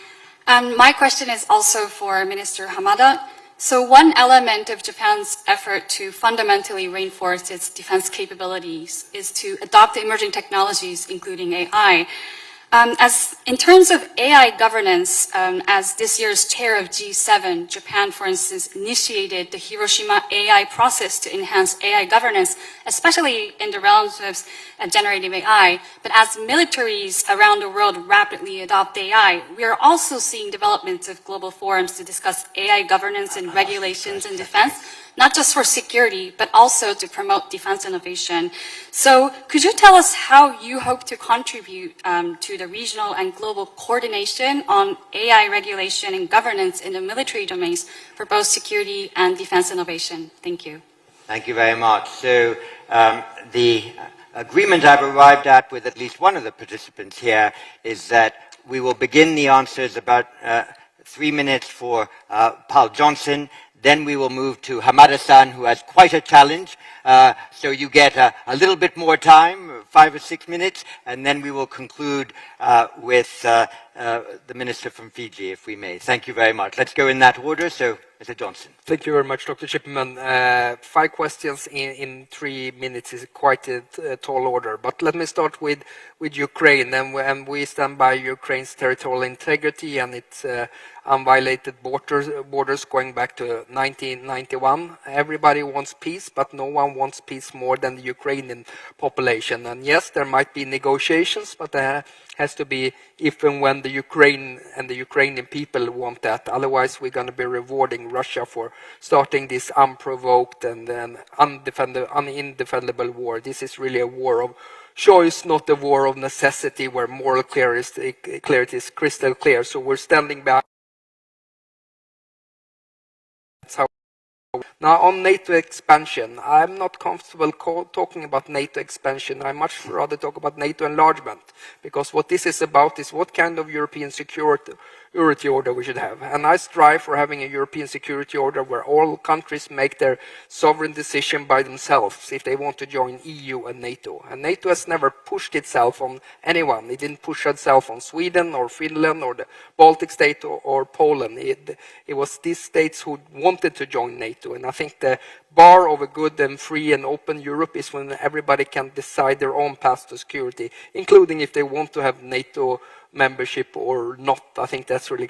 My question is also for Minister Hamada. So one element of Japan's effort to fundamentally reinforce its defense capabilities is to adopt emerging technologies, including AI. In terms of AI governance, as this year's chair of G7, Japan, for instance, initiated the Hiroshima AI process to enhance AI governance, especially in the realms of generative AI. But as militaries around the world rapidly adopt AI, we are also seeing developments of global forums to discuss AI governance and regulations in defense, not just for security, but also to promote defense innovation. So could you tell us how you hope to contribute to the regional and global coordination on AI regulation and governance in the military domains for both security and defense innovation? Thank you. Thank you very much. So the agreement I've arrived at with at least one of the participants here is that we will begin the answers about 3 minutes for Paul Johnson. Then we will move to Hamada-san, who has quite a challenge. So you get a little bit more time, 5 or 6 minutes, and then we will conclude with the Minister from Fiji, if we may. Thank you very much. Let's go in that order. So, Mr. Johnson. Thank you very much, Dr. Chipman. 5 questions in 3 minutes is quite a tall order. But let me start with Ukraine. And we stand by Ukraine's territorial integrity and its unviolated borders going back to 1991. Everybody wants peace, but no one wants peace more than the Ukrainian population. And yes, there might be negotiations, but there has to be if and when the Ukraine and the Ukrainian people want that. Otherwise, we're going to be rewarding Russia for starting this unprovoked and undefendable war. This is really a war of choice, not a war of necessity, where moral clarity is crystal clear. So we're standing back. That's how. Now, on NATO expansion, I'm not comfortable talking about NATO expansion. I much rather talk about NATO enlargement, because what this is about is what kind of European security order we should have. And I strive for having a European security order where all countries make their sovereign decision by themselves if they want to join EU and NATO. And NATO has never pushed itself on anyone. It didn't push itself on Sweden or Finland or the Baltic state or Poland. It was these states who wanted to join NATO. And I think the bar of a good and free and open Europe is when everybody can decide their own path to security, including if they want to have NATO membership or not. I think that's really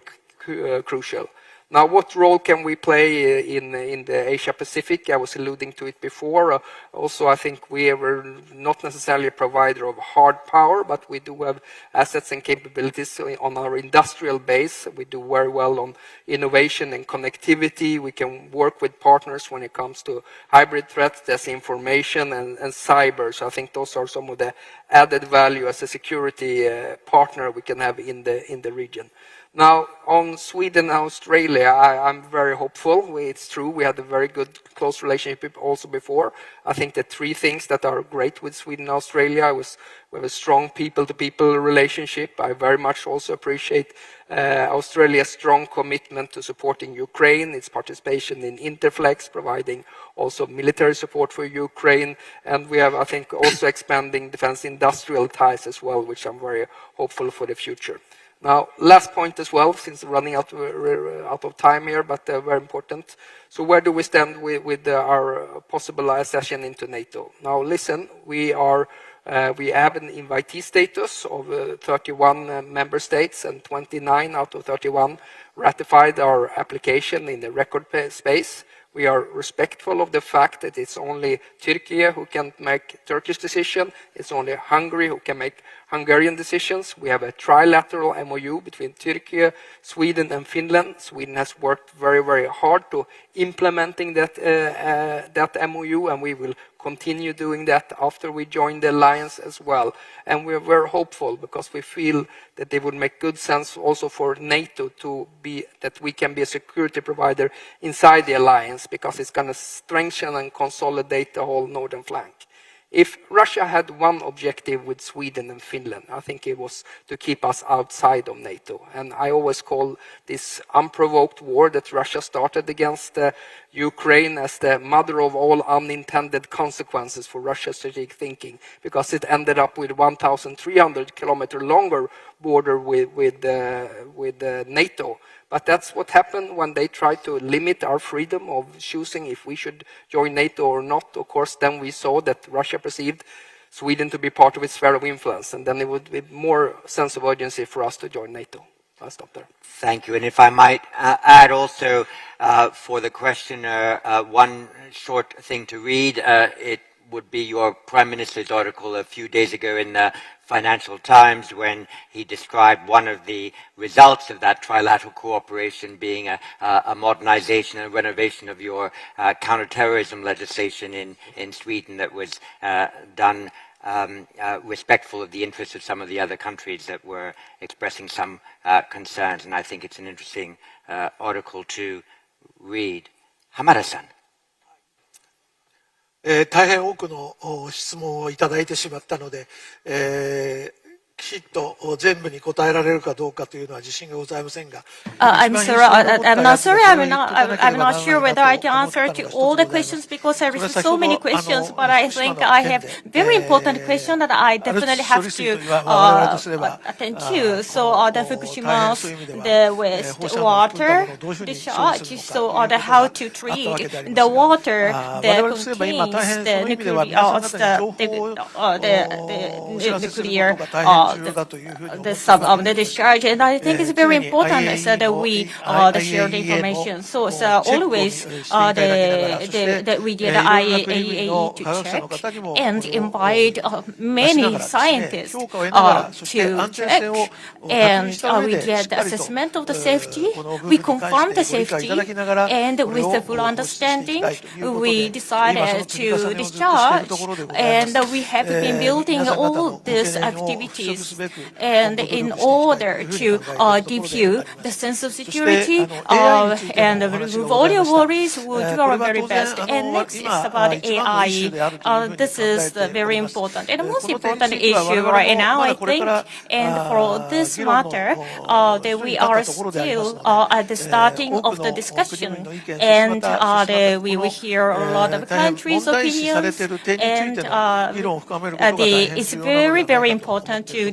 crucial. Now, what role can we play in the Asia-Pacific? I was alluding to it before. Also, I think we are not necessarily a provider of hard power, but we do have assets and capabilities on our industrial base. We do very well on innovation and connectivity. We can work with partners when it comes to hybrid threats, disinformation, and cyber. So I think those are some of the added value as a security partner we can have in the region. Now, on Sweden and Australia, I'm very hopeful. It's true, we had a very good, close relationship also before. I think the 3 things that are great with Sweden and Australia we have a strong people-to-people relationship. I very much also appreciate Australia's strong commitment to supporting Ukraine, its participation in Interflex, providing also military support for Ukraine. And we have, I think, also expanding defense industrial ties as well, which I'm very hopeful for the future. Now, last point as well, since running out of time here, but very important. So where do we stand with our possible accession into NATO? Now, listen, we have an invitee status of 31 member states, and 29 out of 31 ratified our application in the record space. We are respectful of the fact that it's only Turkey who can make Turkish decision. It's only Hungary who can make Hungarian decisions. We have a trilateral MOU between Turkey, Sweden, and Finland. Sweden has worked very, very hard to implementing that MOU, and we will continue doing that after we join the alliance as well. And we're very hopeful because we feel that it would make good sense also for NATO that we can be a security provider inside the alliance, because it's going to strengthen and consolidate the whole northern flank. If Russia had one objective with Sweden and Finland, I think it was to keep us outside of NATO. And I always call this unprovoked war that Russia started against Ukraine as the mother of all unintended consequences for Russia's strategic thinking, because it ended up with 1,300 kilometer longer border with NATO. But that's what happened when they tried to limit our freedom of choosing if we should join NATO or not. Of course, then we saw that Russia perceived Sweden to be part of its sphere of influence, and then it would be more sense of urgency for us to join NATO. I'll stop there. Thank you. And if I might add also for the questioner one short thing to read, it would be your Prime Minister's article a few days ago in the Financial Times, when he described one of the results of that trilateral cooperation being a modernization and renovation of your counterterrorism legislation in Sweden that was done respectful of the interests of some of the other countries that were expressing some concerns. And I think it's an interesting article to read. Hamada-san. 大変多くの質問をいただいてしまったので、きちっと全部に答えられるかどうかというのは自信がございませんが。I'm not sure whether I can answer to all the questions because I received so many questions, but I think I have very important question that I definitely have to attend to. So the Fukushima, the wastewater discharge, so how to treat the water that contains the nuclear, the discharge, and I think it's very important so that we share the information. So always that we did IAEA to check and invite many scientists to check, and we did the assessment of the safety. We confirmed the safety, and with the full understanding, we decided to discharge, and we have been building all these activities, and in order to defuse the sense of security and remove all your worries, we'll do our very best. And next is about AI. This is very important and the most important issue right now, I think. And for this matter, that we are still at the starting of the discussion, and we will hear a lot of countries' opinions, and it's very, very important to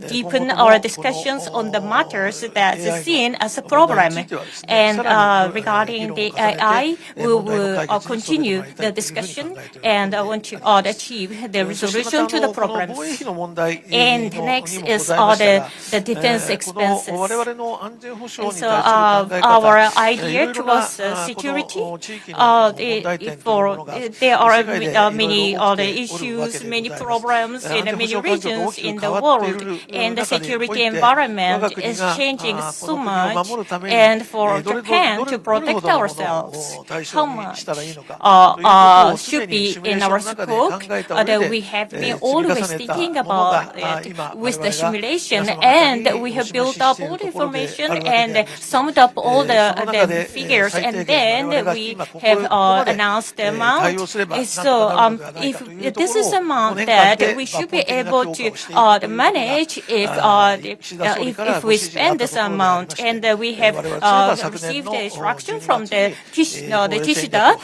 deepen our discussions on the matters that is seen as a problem. And regarding the AI, we will continue the discussion and want to achieve the resolution to the problems. And next is the defense expenses. And so our idea towards security, there are many other issues, many problems in many regions in the world, and the security environment is changing so much. And for Japan to protect ourselves, how much should be in our scope that we have been always thinking about it with the simulation, and we have built up all the information and summed up all the figures, and then we have announced the amount. So if this is the amount that we should be able to manage if we spend this amount, and we have received the instruction from the Kishida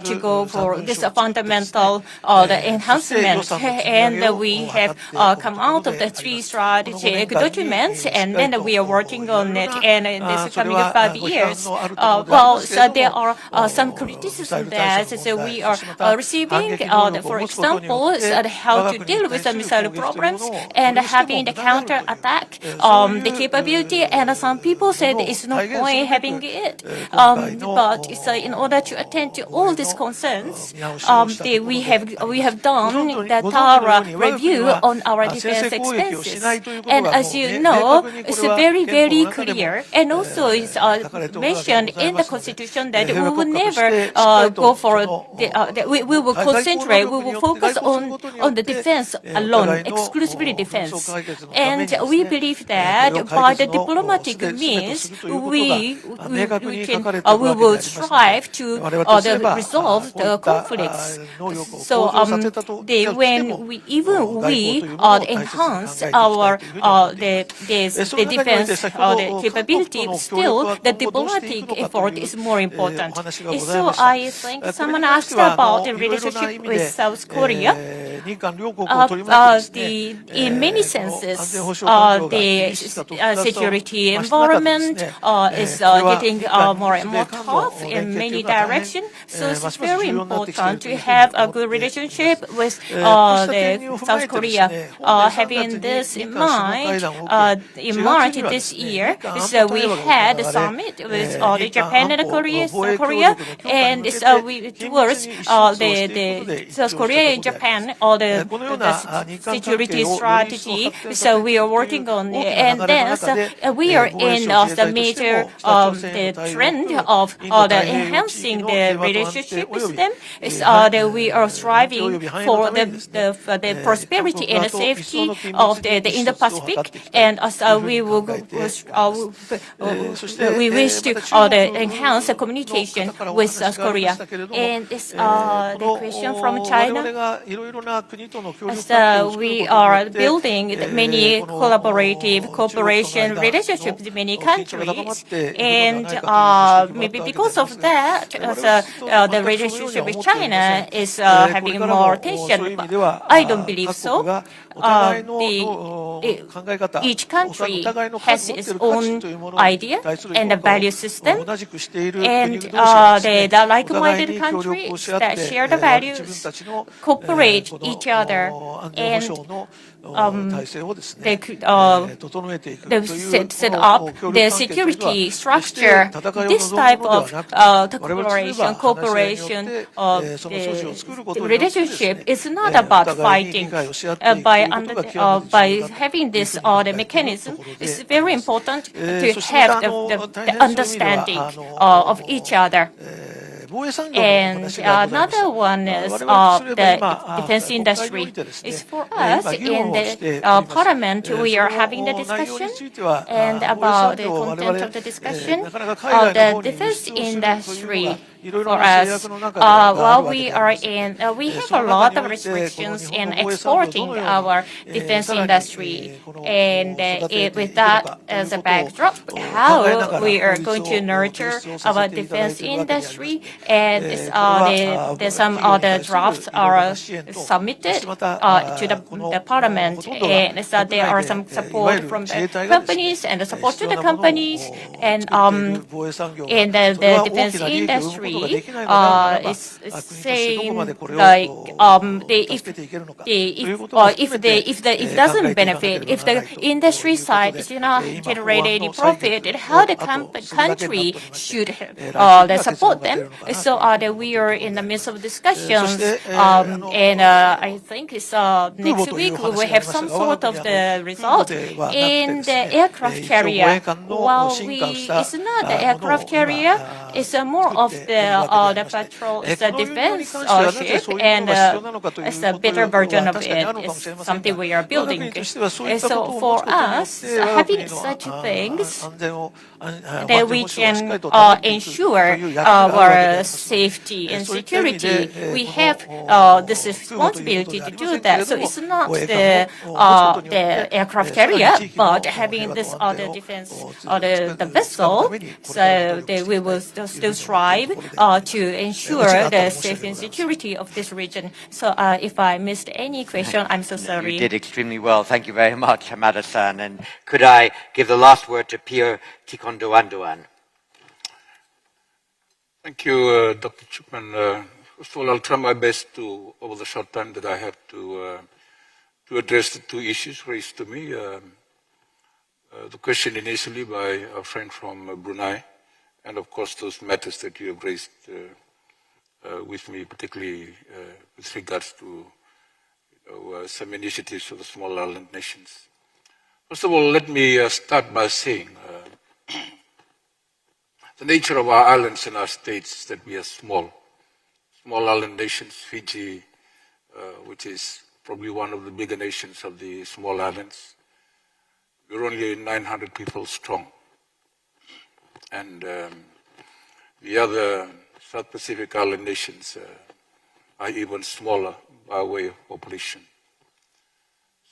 to go for this fundamental the enhancement, and we have come out of the 3 strategic documents, and then we are working on it, and in this coming 5 years, so there are some criticism that we are receiving, for example, how to deal with the missile problems and having the counter attack the capability, and some people said it's no point having it, but in order to attend to all these concerns, we have done the thorough review on our defense expenses, and as you know, it's very, very clear, and also it's mentioned in the Constitution that we will never go for we will concentrate, we will focus on the defense alone, exclusively defense, and we believe that by the diplomatic means we will strive to resolve the conflicts. So when we enhance our the defense the capability, still the diplomatic effort is more important. So I think someone asked about the relationship with South Korea. In many senses, the security environment is getting more and more tough in many directions. So it's very important to have a good relationship with the South Korea. Having this in mind, in March this year, so we had a summit with the Japan and Korea, and towards the South Korea and Japan, the security strategy. So we are working on it, and then we are in the major the trend of enhancing the relationship with them. That we are striving for the prosperity and the safety of the Indo-Pacific, and we wish to enhance the communication with South Korea. And this the question from China. So we are building many collaborative cooperation relationships with many countries, and maybe because of that, the relationship with China is having more tension. I don't believe so. Each country has its own idea and a value system, and the like-minded countries that share the values cooperate each other, and they could set up the security structure. This type of cooperation, the relationship is not about fighting. By having this the mechanism, it's very important to have the understanding of each other. And another one is the defense industry. It's for us in the Parliament, we are having the discussion, and about the content of the discussion, the defense industry. For us, while we are in, we have a lot of restrictions in exporting our defense industry, and with that as a backdrop, how we are going to nurture our defense industry, and some other drafts are submitted to the Parliament, and so there are some support from the companies and the support to the companies, and in the defense industry. Is saying like if it doesn't benefit, if the industry side does not generate any profit, then how the country should support them. So we are in the midst of discussions, and I think it's next week we will have some sort of the result in the aircraft carrier. While it's not the aircraft carrier, it's more of the patrol, it's a defense ship, and it's a better version of it. It's something we are building. So for us, having such things, that we can ensure our safety and security, we have this responsibility to do that. So it's not the aircraft carrier, but having this other defense or the vessel, so we will still strive to ensure the safety and security of this region. So if I missed any question, I'm so sorry. You did extremely well. Thank you very much, Hamada-san. And could I give the last word to Pierre Tikondoandoan? Thank you, Dr. Chipman. First of all, I'll try my best to, over the short time that I have, to address the two issues raised to me. The question initially by a friend from Brunei, and of course those matters that you have raised with me, particularly with regards to some initiatives for the small island nations. First of all, let me start by saying the nature of our islands and our states is that we are small island nations. Fiji, which is probably one of the bigger nations of the small islands, we're only 900 people strong. And the other South Pacific island nations are even smaller by way of population.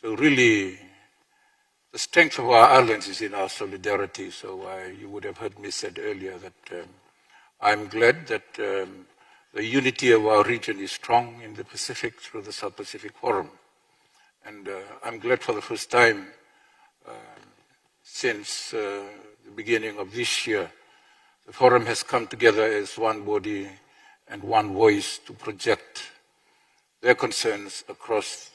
So really, the strength of our islands is in our solidarity. So you would have heard me said earlier that I'm glad that the unity of our region is strong in the Pacific through the South Pacific Forum. And I'm glad for the first time since the beginning of this year, the forum has come together as one body and one voice to project their concerns across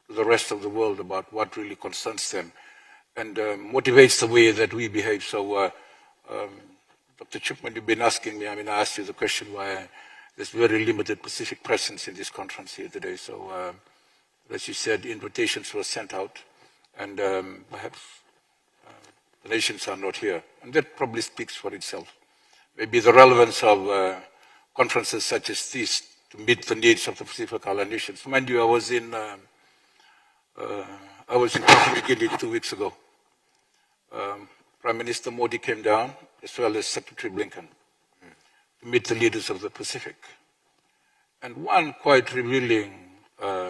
the rest of the world about what really concerns them and motivates the way that we behave. So, Dr. Chipman, you've been asking me, I asked you the question why there's very limited Pacific presence in this conference here today. So, as you said, invitations were sent out, and perhaps the nations are not here. And that probably speaks for itself. Maybe the relevance of conferences such as this to meet the needs of the Pacific Island nations. Mind you, I was in Papua New Guinea 2 weeks ago. Prime Minister Modi came down, as well as Secretary Blinken, to meet the leaders of the Pacific. And one quite revealing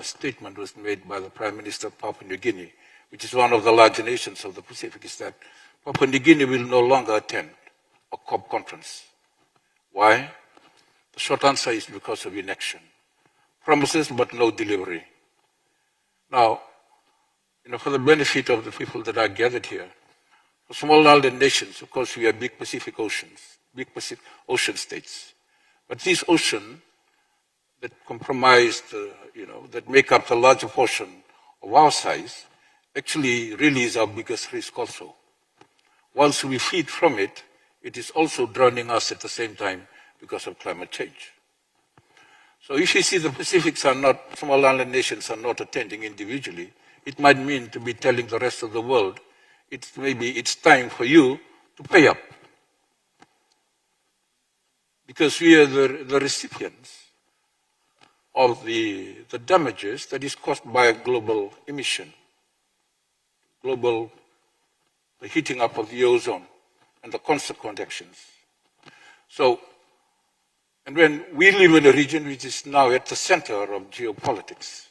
statement was made by the Prime Minister of Papua New Guinea, which is one of the larger nations of the Pacific, is that Papua New Guinea will no longer attend a COP conference. Why? The short answer is because of inaction. Promises, but no delivery. Now, for the benefit of the people that are gathered here, for small island nations, of course, we are big Pacific ocean states. But these oceans that comprise, that make up the larger portion of our size, actually really is our biggest risk also. Once we feed from it, it is also drowning us at the same time because of climate change. So if you see the Pacifics are not, small island nations are not attending individually, it might mean to be telling the rest of the world, maybe it's time for you to pay up. Because we are the recipients of the damages that is caused by global emission, the heating up of the ozone, and the consequent actions. So, and when we live in a region which is now at the center of geopolitics,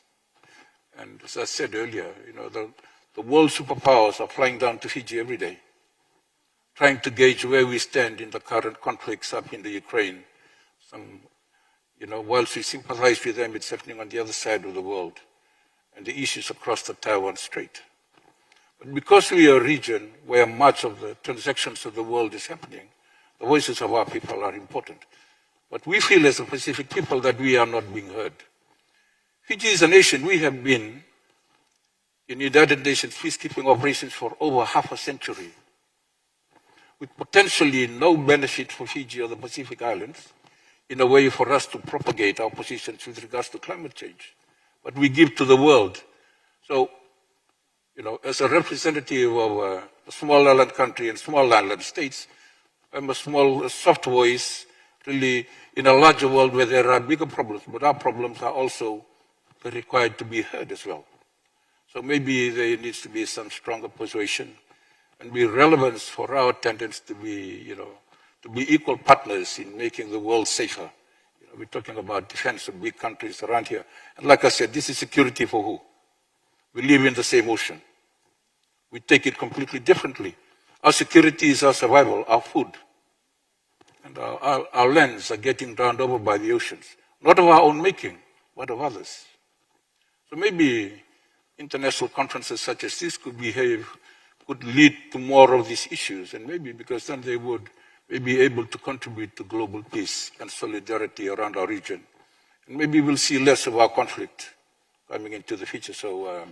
and as I said earlier, the world superpowers are flying down to Fiji every day, trying to gauge where we stand in the current conflicts up in the Ukraine. Whilst we sympathize with them, it's happening on the other side of the world, and the issues across the Taiwan Strait. But because we are a region where much of the transactions of the world is happening, the voices of our people are important. But we feel as a Pacific people that we are not being heard. Fiji is a nation, we have been in United Nations peacekeeping operations for over half a century, with potentially no benefit for Fiji or the Pacific Islands, in a way for us to propagate our positions with regards to climate change. But we give to the world. So, as a representative of a small island country and small island states, I'm a small, soft voice, really, in a larger world where there are bigger problems, but our problems are also required to be heard as well. So maybe there needs to be some stronger persuasion and be relevance for our attendance to be, to be equal partners in making the world safer. We're talking about defense of big countries around here. And like I said, this is security for who? We live in the same ocean. We take it completely differently. Our security is our survival, our food. And our lands are getting drowned over by the oceans. Not of our own making, but of others. So maybe international conferences such as this could lead to more of these issues, and maybe because then they would be able to contribute to global peace and solidarity around our region. And maybe we'll see less of our conflict coming into the future. So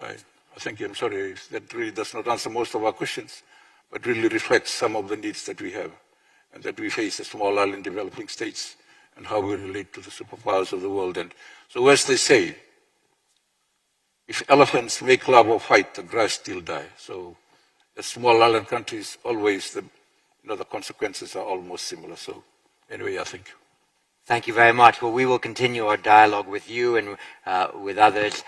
I thank you. I'm sorry if that really does not answer most of our questions, but really reflects some of the needs that we have and that we face as small island developing states and how we relate to the superpowers of the world. And so as they say, if elephants make love or fight, the grass still die. So as small island countries, always the consequences are almost similar. So anyway, I think. Thank you very much. Well, we will continue our dialogue with you and with others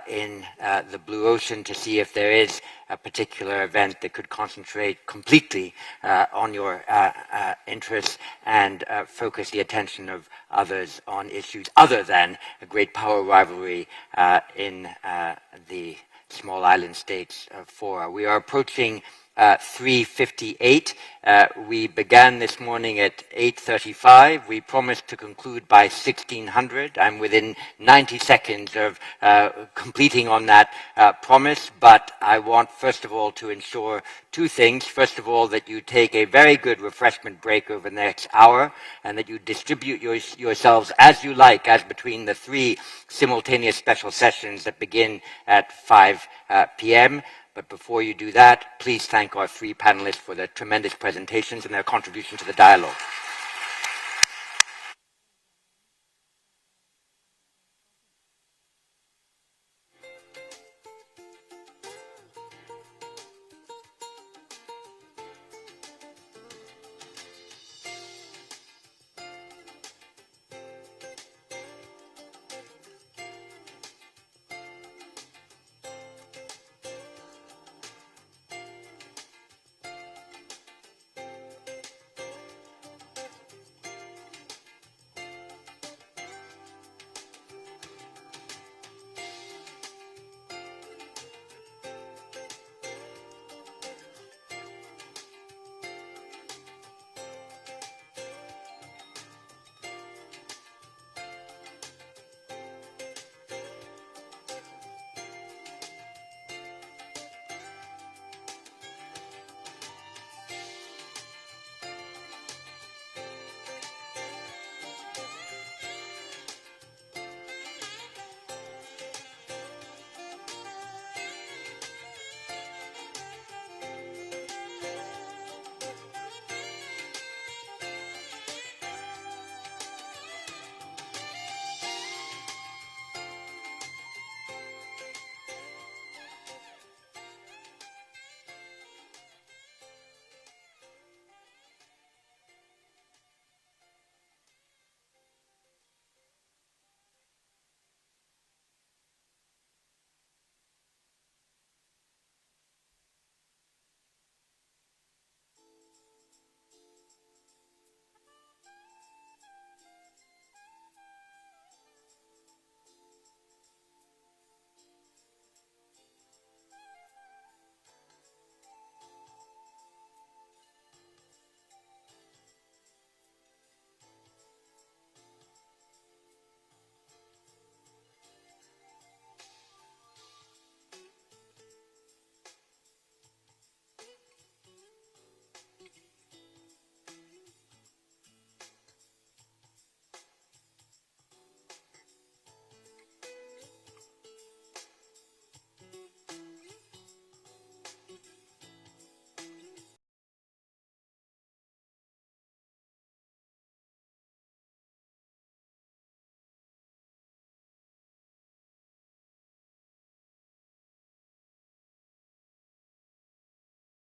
in the Blue Ocean to see if there is a particular event that could concentrate completely on your interests and focus the attention of others on issues other than a great power rivalry in the small island states fora. We are approaching 3:58. We began this morning at 8:35. We promised to conclude by 1600. I'm within 90 seconds of completing on that promise, but I want first of all to ensure two things. First of all, that you take a very good refreshment break over the next hour and that you distribute yourselves as you like, as between the three simultaneous special sessions that begin at 5 p.m. But before you do that, please thank our three panelists for their tremendous presentations and their contribution to the dialogue.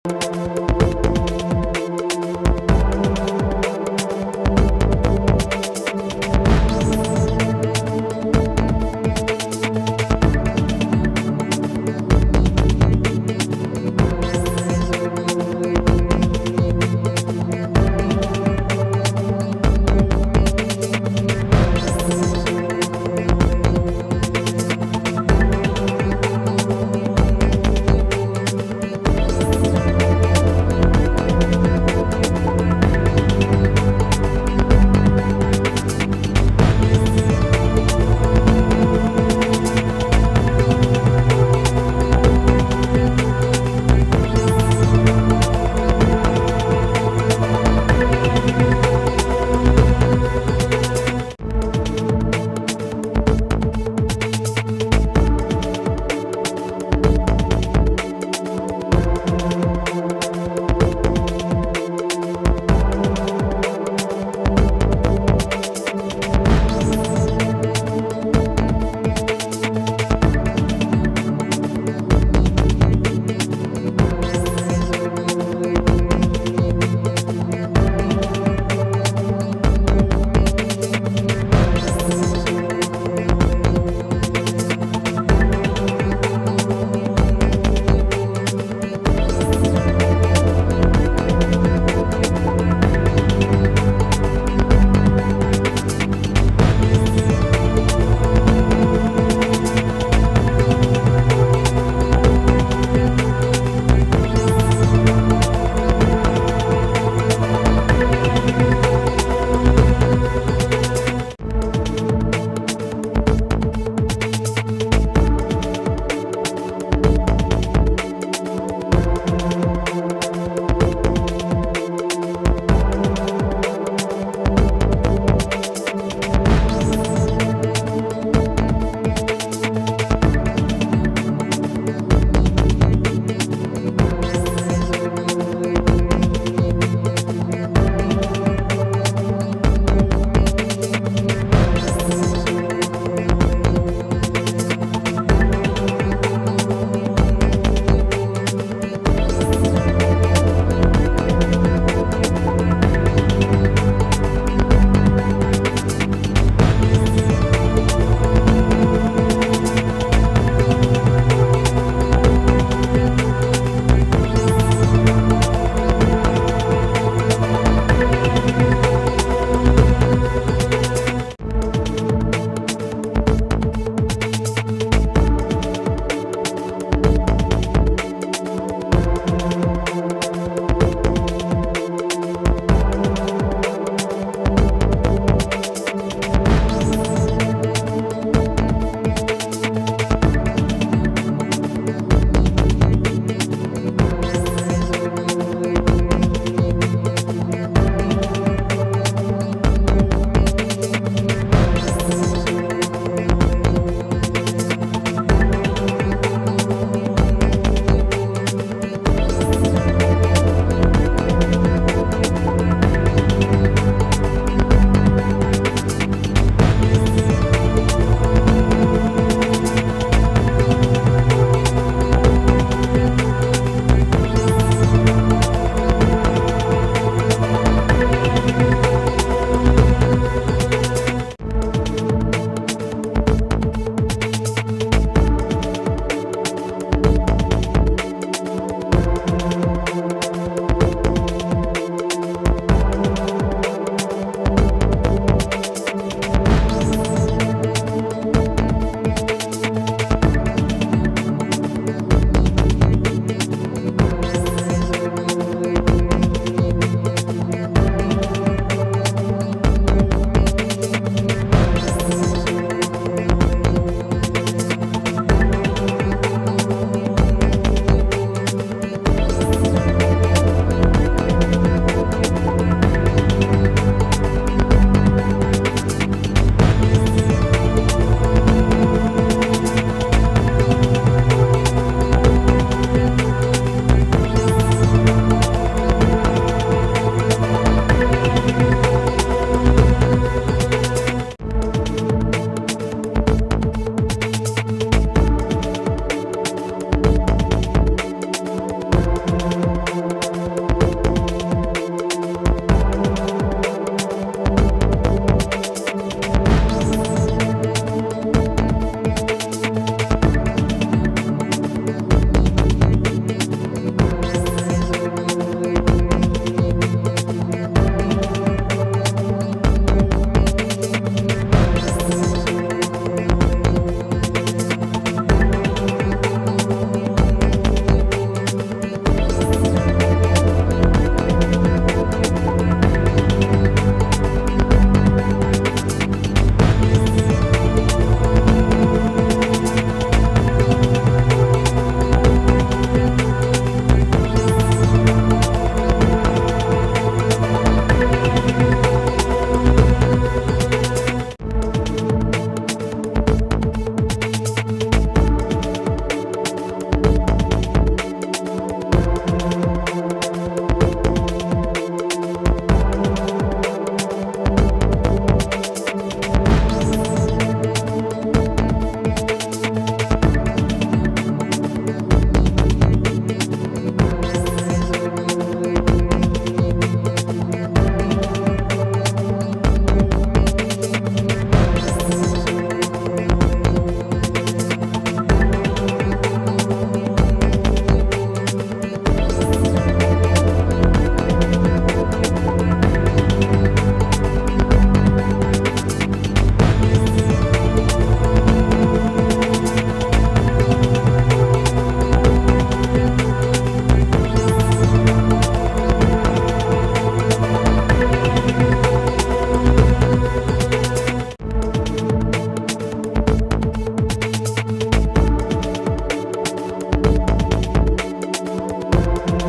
す。